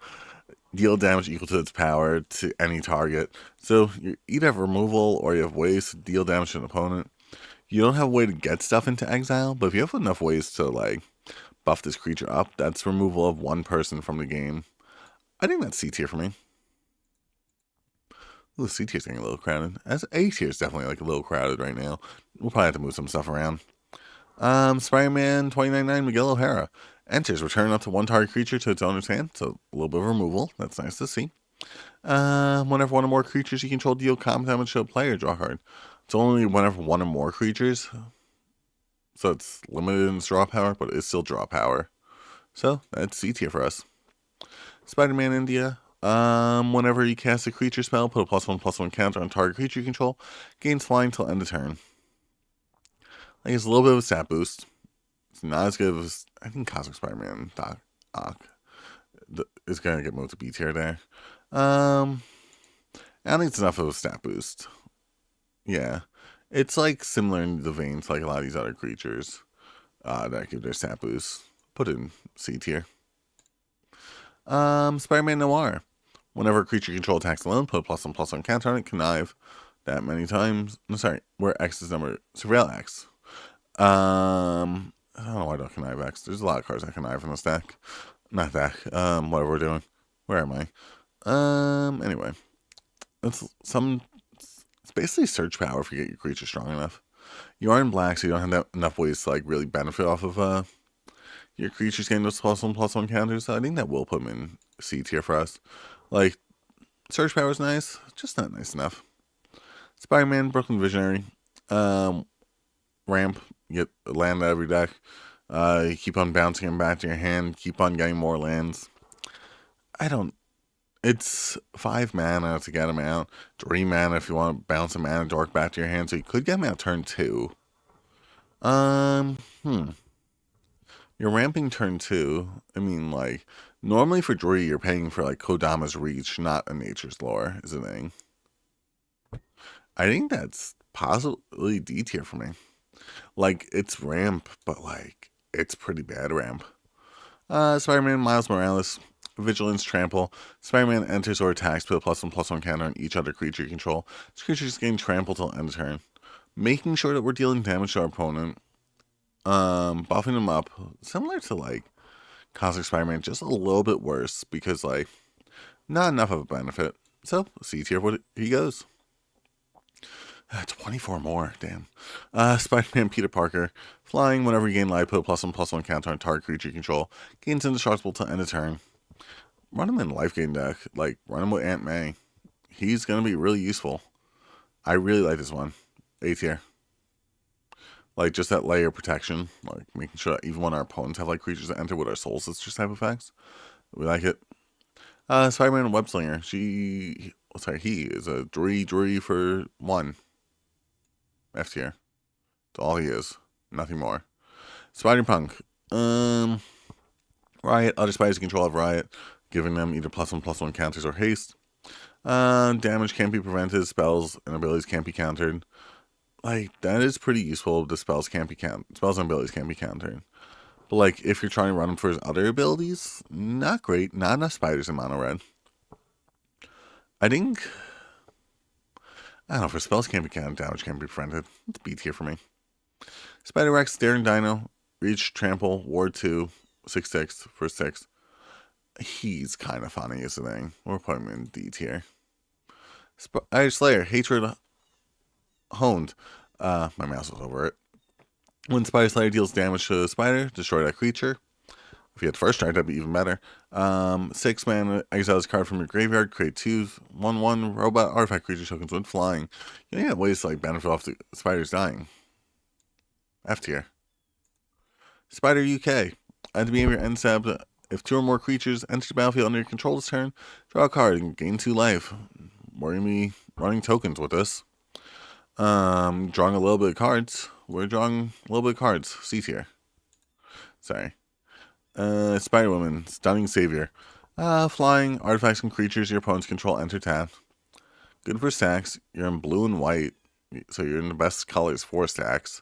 Deal damage equal to its power to any target. So you either have removal or you have ways to deal damage to an opponent. You don't have a way to get stuff into exile, but if you have enough ways to like buff this creature up, that's removal of one person from the game. I think that's C tier for me. Ooh, C tier's getting a little crowded. As A tier is definitely like a little crowded right now. We'll probably have to move some stuff around. Spider-Man 2099 Miguel O'Hara enters, return up to one target creature to its owner's hand, so a little bit of removal. That's nice to see. Whenever one or more creatures you control deal combat damage to a player, draw a card. It's only whenever one or more creatures, so it's limited in its draw power, but it's still draw power. So that's C tier for us. Spider-Man India. Whenever you cast a creature spell, put a +1/+1 counter on target creature you control. Gains flying till end of turn. I guess a little bit of a stat boost. It's not as good as I think Cosmic Spider-Man Doc is gonna get moved to B tier there. I don't think it's enough of a stat boost. Yeah, it's like similar in the vein to like a lot of these other creatures that give their stat boost. Put it in C tier. Spider-Man Noir. Whenever a creature you control attacks alone, put a +1/+1 counter on it. Connive that many times. No, sorry, where X is number. Surveil X. I don't know why I don't connive X. There's a lot of cards that connive in this deck. Not that. Whatever we're doing. Where am I? Anyway. It's basically search power if you get your creature strong enough. You are in black, so you don't have enough ways to like really benefit off of your creatures getting those +1/+1 counters. So I think that will put them in C tier for us. Like, search power is nice, just not nice enough. Spider-Man, Brooklyn Visionary. Ramp, you get a land out of every deck. You keep on bouncing them back to your hand, keep on getting more lands. It's 5 mana to get them out. 3 mana if you want to bounce a mana dork back to your hand, so you could get them out turn 2. You're ramping turn 2. I mean, like, normally for Dree, you're paying for, like, Kodama's Reach, not a Nature's Lore, is the thing. I think that's possibly D tier for me. Like, it's ramp, but, like, it's pretty bad ramp. Spider-Man Miles Morales. Vigilance, Trample. Spider-Man enters or attacks, put a +1/+1 counter on each other creature you control. This creature is getting trample till end of turn. Making sure that we're dealing damage to our opponent. Buffing them up. Similar to, like, Cosmic Spider-Man, just a little bit worse because, like, not enough of a benefit. So, C tier, what he goes. 24 more, damn. Spider-Man Peter Parker. Flying, whenever you gain life, put a +1/+1 counter on target creature you control. Gains indestructible till end of turn. Run him in life gain deck. Like, run him with Aunt May. He's going to be really useful. I really like this one. A tier. Like, just that layer of protection. Like, making sure that even when our opponents have, like, creatures that enter with our Soul Sisters type effects. We like it. Spider-Man Webslinger. He is a Dree for 1. F tier. That's all he is. Nothing more. Spider-Punk. Riot. Other spiders you control have Riot, giving them either +1/+1 counters or haste. Damage can't be prevented. Spells and abilities can't be countered. Like, that is pretty useful. The spells can't be countered. Spells and abilities can't be countered. But, like, if you're trying to run him for his other abilities, not great. Not enough spiders in mono red. I don't know, for spells can't be countered, damage can't be prevented. It's B tier for me. Spider-Rex, Daring Dino, Reach, Trample, Ward 2, 6/6 for 6. He's kind of funny, is the thing. We're putting him in D tier. Iron Slayer, Hatred Honed. My mouse was over it. When Spider Slayer deals damage to a spider, destroy that creature. If you had first strike, that'd be even better. 6 mana, exile this card from your graveyard, create 2/1/1 robot artifact creature tokens when flying. You have ways to like benefit off the spiders dying. F tier. Spider UK. At the beginning of your end step, if 2 or more creatures enter the battlefield under your control this turn, draw a card and gain 2 life. We're going to be running tokens with this. Drawing a little bit of cards. We're drawing a little bit of cards. C tier. Sorry. Spider Woman, Stunning Savior. Flying, artifacts and creatures your opponents control enter tap. Good for stacks. You're in blue and white, so you're in the best colors for stacks.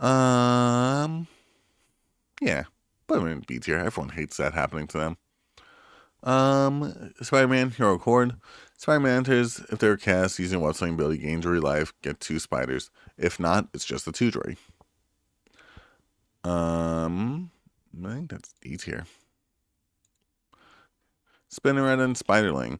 Yeah. Put them in B tier. Everyone hates that happening to them. Spider-Man, Hero Chord. Spider-Man enters. If they're cast using Web Swing ability, gain jury life, get 2 spiders. If not, it's just a 2 jury. I think that's D tier. Spinneret and Spiderling.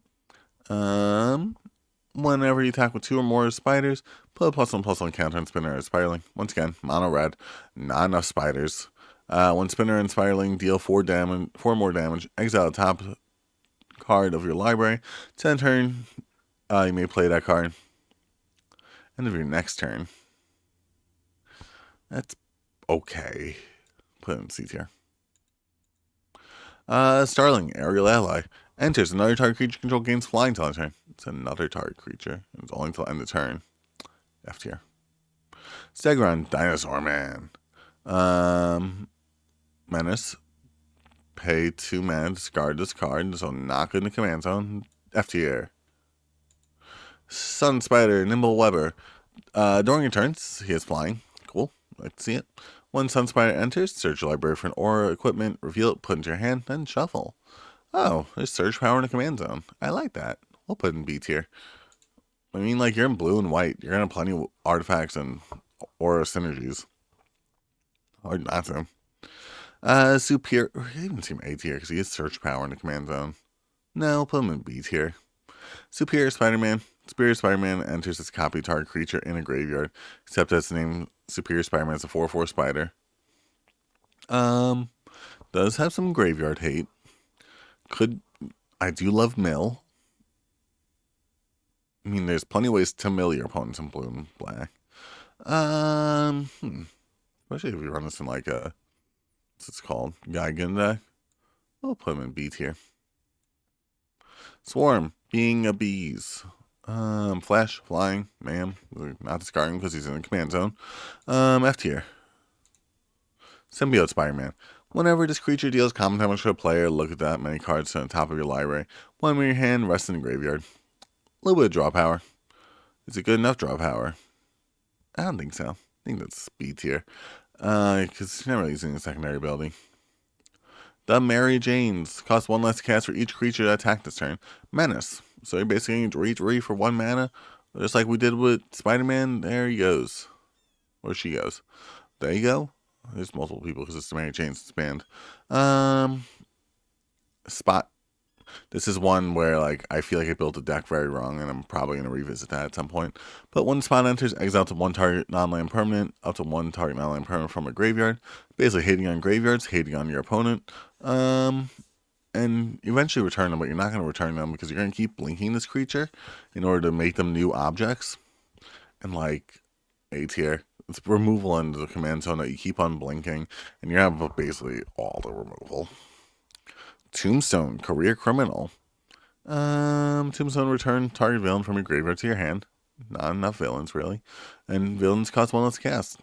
Whenever you attack with 2 or more spiders, put a +1/+1 counter on Spinner and Spiderling. Once again, mono red, not enough spiders. When Spinner and Spiderling deal 4 more damage, exile the top card of your library. 10 turn, you may play that card. End of your next turn. That's okay. Put it in C tier. Starling, Aerial Ally. Enters. Another target creature control gains flying till end turn. It's another target creature. It's only till end of turn. F tier. Stegron, Dinosaur Man. Menace. Pay 2 mana, discard this card, so not good in the command zone. F tier. Sun Spider, Nimble Webber. During your turns, he is flying. Cool. Let's see it. When Sun Spider enters, search your library for an aura equipment, reveal it, put it into your hand, then shuffle. Oh, there's surge power in the command zone. I like that. We'll put it in B tier. I mean, like, you're in blue and white. You're gonna have plenty of artifacts and aura synergies. Hard not to. Superior. I even see him A tier because he has surge power in the command zone. No, we'll put him in B tier. Superior Spider-Man. Superior Spider-Man enters as a copy target creature in a graveyard, except as the name Superior Spider-Man is a 4/4 spider. Does have some graveyard hate. I do love mill. I mean, there's plenty of ways to mill your opponents in blue and black. Especially if you run this in like a, what's it's called, Geigen deck. I'll put him in B tier. Swarm, being a bees. Flash, flying, ma'am. Not discarding because he's in the command zone. F tier. Symbiote Spider-Man. Whenever this creature deals common damage to a player, look at that many cards on the top of your library. One in your hand, rest in the graveyard. A little bit of draw power. Is it good enough draw power? I don't think so. I think that's B tier. Because you're not really using a secondary ability. The Mary Janes. Cost 1 less cast for each creature that attacked this turn. Menace. So you're basically going to reach for 1 mana. Just like we did with Spider-Man. There he goes. Or she goes. There you go. There's multiple people because it's the Mary Jane's band. Spot. This is one where like I feel like I built a deck very wrong, and I'm probably going to revisit that at some point. But when Spot enters, exile to 1 target non-land permanent, up to 1 target non-land permanent from a graveyard. Basically hating on graveyards, hating on your opponent. And eventually return them, but you're not going to return them because you're going to keep blinking this creature in order to make them new objects. And like A tier, it's removal into the command zone that you keep on blinking, and you have basically all the removal. Tombstone, Career Criminal. Tombstone, return target villain from your graveyard to your hand. Not enough villains, really. And villains cost 1 less cast.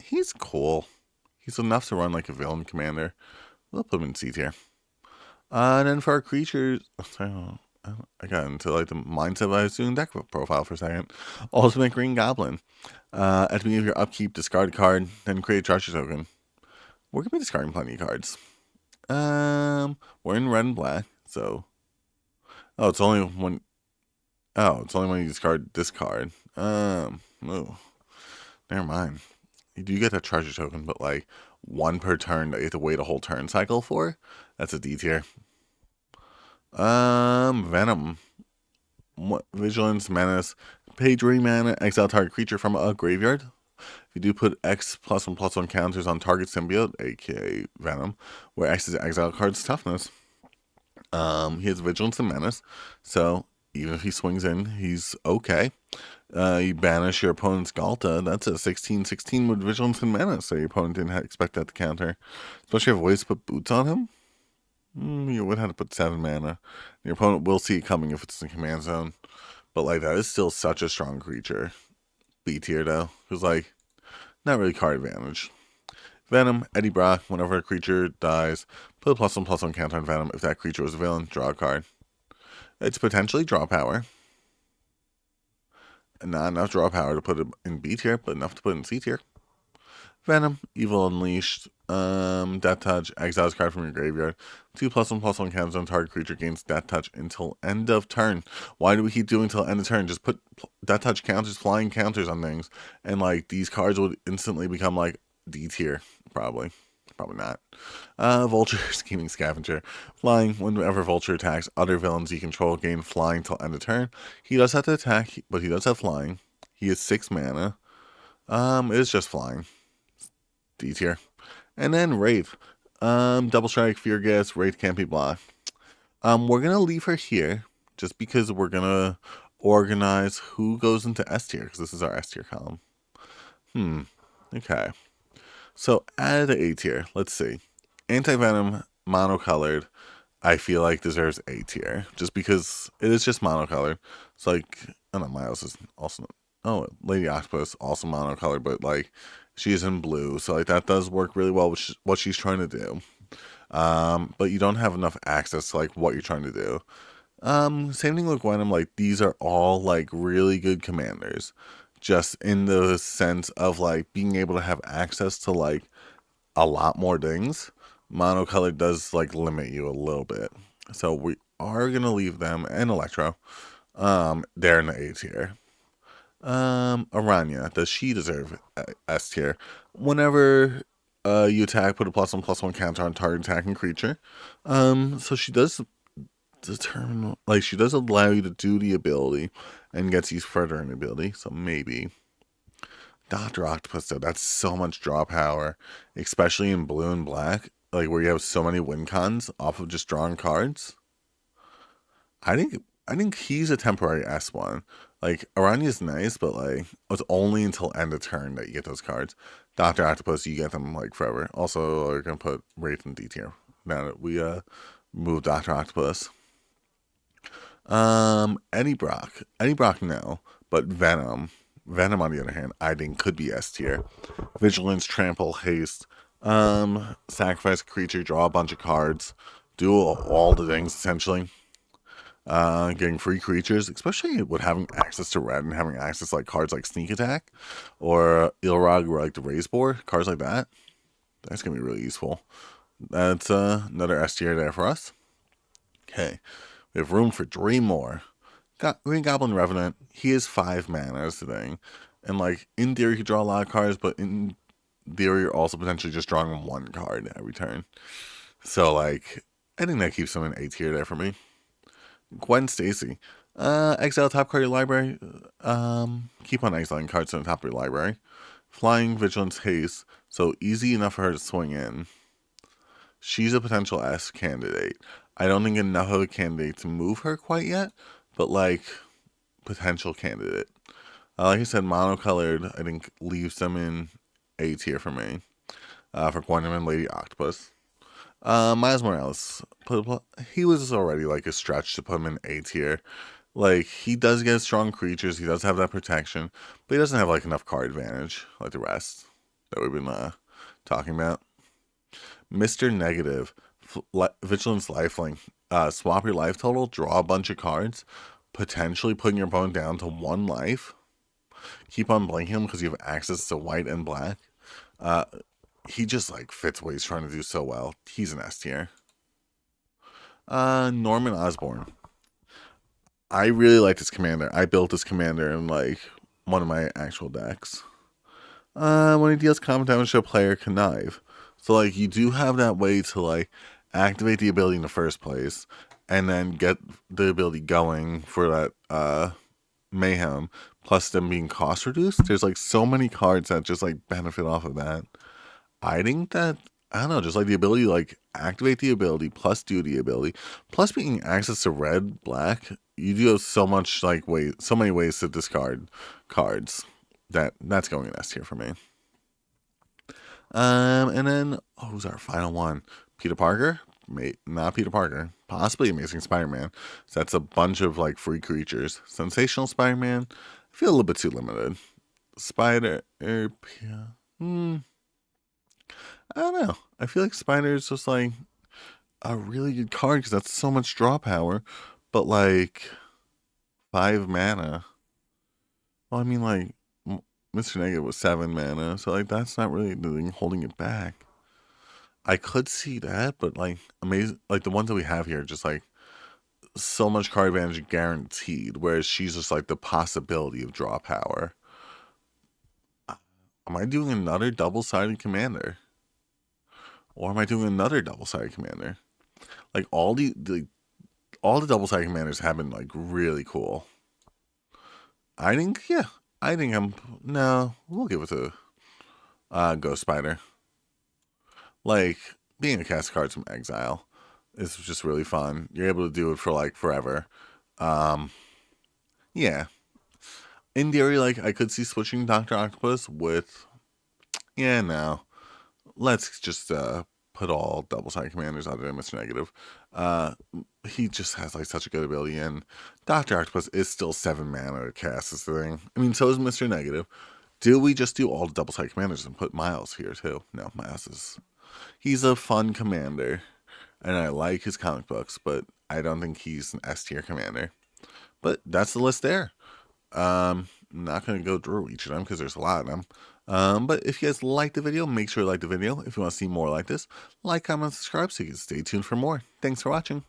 He's cool. He's enough to run like a villain commander. We'll put him in C tier. And then for our creatures, I got into like the mindset of I was doing deck profile for a second. Ultimate Green Goblin. At the beginning of your upkeep, discard a card, then create a treasure token. We're gonna be discarding plenty of cards. We're in red and black, so it's only when you discard this card. Never mind. You do get a treasure token, but like 1 per turn that you have to wait a whole turn cycle for. That's a D tier. Venom. Vigilance, Menace. Pay 3 mana, exile target creature from a graveyard. If If you do put X +1/+1 counters on target symbiote, aka Venom, where X is exile card's toughness. He has Vigilance and Menace, so even if he swings in, he's okay. You banish your opponent's Galta, that's a 16/16 with Vigilance and Menace, so your opponent didn't expect that to counter. Especially if you have ways to put boots on him. You would have to put 7 mana. Your opponent will see it coming if it's in command zone. But like that is still such a strong creature. B tier though. Because like not really card advantage. Venom, Eddie Brock, whenever a creature dies, put a +1/+1 counter on Venom. If that creature was a villain, draw a card. It's potentially draw power. Not enough draw power to put it in B tier, but enough to put in C tier. Venom, Evil Unleashed, Death Touch, exiles card from your graveyard. 2 +1/+1 counters on target creature gains Death Touch until end of turn. Why do we keep doing until end of turn? Just put Death Touch counters, flying counters on things, and like these cards would instantly become like D tier, probably. Probably not. Vulture, Scheming Scavenger. Flying, whenever Vulture attacks other villains you control, gain flying till end of turn. He does have to attack, but he does have flying. He has 6 mana. It is just flying. D tier. And then Wraith. Double Strike, Fear Gas, Wraith can't be blocked. We're gonna leave her here just because we're gonna organize who goes into S tier, because this is our S tier column. Okay. So add the A tier. Let's see. Anti-Venom, monocolored, I feel like deserves A tier. Just because it is just monocolored. It's like, I don't know, Miles is also, oh, Lady Octopus, also monocolored, but like, she's in blue. So like that does work really well with what she's trying to do. But you don't have enough access to like what you're trying to do. Same thing with Gwenom, like these are all like really good commanders. Just in the sense of like being able to have access to like a lot more things. Monocolored does like limit you a little bit. So we are gonna leave them and Electro. They're in the A tier. Aranya, does she deserve S tier? Whenever you attack, put a +1/+1 counter on target attacking creature. So she does determine, like, she does allow you to do the ability and gets you further in the ability, so maybe. Dr. Octopus, though, that's so much draw power, especially in blue and black, like where you have so many win cons off of just drawing cards. I think he's a temporary S1. Like, Aranya's nice, but like it's only until end of turn that you get those cards. Dr. Octopus, you get them like forever. Also, we're gonna put Wraith in D tier now that we moved Dr. Octopus. Eddie Brock. Eddie Brock, no. But Venom. Venom, on the other hand, I think could be S tier. Vigilance, Trample, Haste. Sacrifice a creature, draw a bunch of cards. Do all the things, essentially. Getting free creatures, especially with having access to red and having access to like cards like Sneak Attack or Ilrog or like the Raise Board, cards like that. That's gonna be really useful. That's another S tier there for us. Okay, we have room for 3 more. Green Goblin Revenant, he is 5 mana today. And like in theory you could draw a lot of cards, but in theory you're also potentially just drawing 1 card every turn. So like I think that keeps him in A tier there for me. Gwen Stacy. Exile top card of your library. Keep on exiling cards on the top of your library. Flying, Vigilance, Haste. So easy enough for her to swing in. She's a potential S candidate. I don't think enough of a candidate to move her quite yet, but like potential candidate. Like I said, monocolored I think leaves them in A tier for me. For Gwenom and Lady Octopus. Miles Morales, he was already like a stretch to put him in A tier. Like he does get strong creatures, he does have that protection, but he doesn't have like enough card advantage like the rest that we've been talking about. Mr. Negative, Vigilance Lifelink, swap your life total, draw a bunch of cards, potentially putting your opponent down to 1 life. Keep on blinking him because you have access to white and black. He just like fits what he's trying to do so well. He's an S tier. Norman Osborn. I really like this commander. I built this commander in like one of my actual decks. When he deals combat damage to a player, connive. So like you do have that way to like activate the ability in the first place, and then get the ability going for that mayhem, plus them being cost reduced. There's like so many cards that just like benefit off of that. I think that, I don't know, just like the ability to like activate the ability plus do the ability plus being access to red, black. You do have so much like so many ways to discard cards that's going in S tier for me. And then who's our final one? Peter Parker? Not Peter Parker. Possibly Amazing Spider-Man. So that's a bunch of like free creatures. Sensational Spider-Man. I feel a little bit too limited. Spider. Yeah. I don't know. I feel like Spider is just like a really good card because that's so much draw power. But like 5 mana. Well, I mean like Mr. Negative was 7 mana, so like that's not really the thing holding it back. I could see that, but like amazing, like the ones that we have here, just like so much card advantage guaranteed. Whereas she's just like the possibility of draw power. Am I doing another double-sided commander, or am I doing another double-sided commander? Like all the double-sided commanders have been like really cool. I think yeah, I think I'm no. We'll give it to Ghost Spider. Like being a cast cards from exile is just really fun. You're able to do it for like forever. Um, yeah. In theory, like I could see switching Doctor Octopus with. Yeah, no. Let's just put all double sided commanders other than Mr. Negative. Uh, he just has like such a good ability, and Doctor Octopus is still 7 mana to cast this thing. I mean, so is Mr. Negative. Do we just do all the double sided commanders and put Miles here too? No, Miles is. He's a fun commander, and I like his comic books, but I don't think he's an S tier commander. But that's the list there. Not gonna go through each of them because there's a lot of them. But if you guys like the video, make sure to like the video. If you want to see more like this, like, comment, subscribe so you can stay tuned for more. Thanks for watching.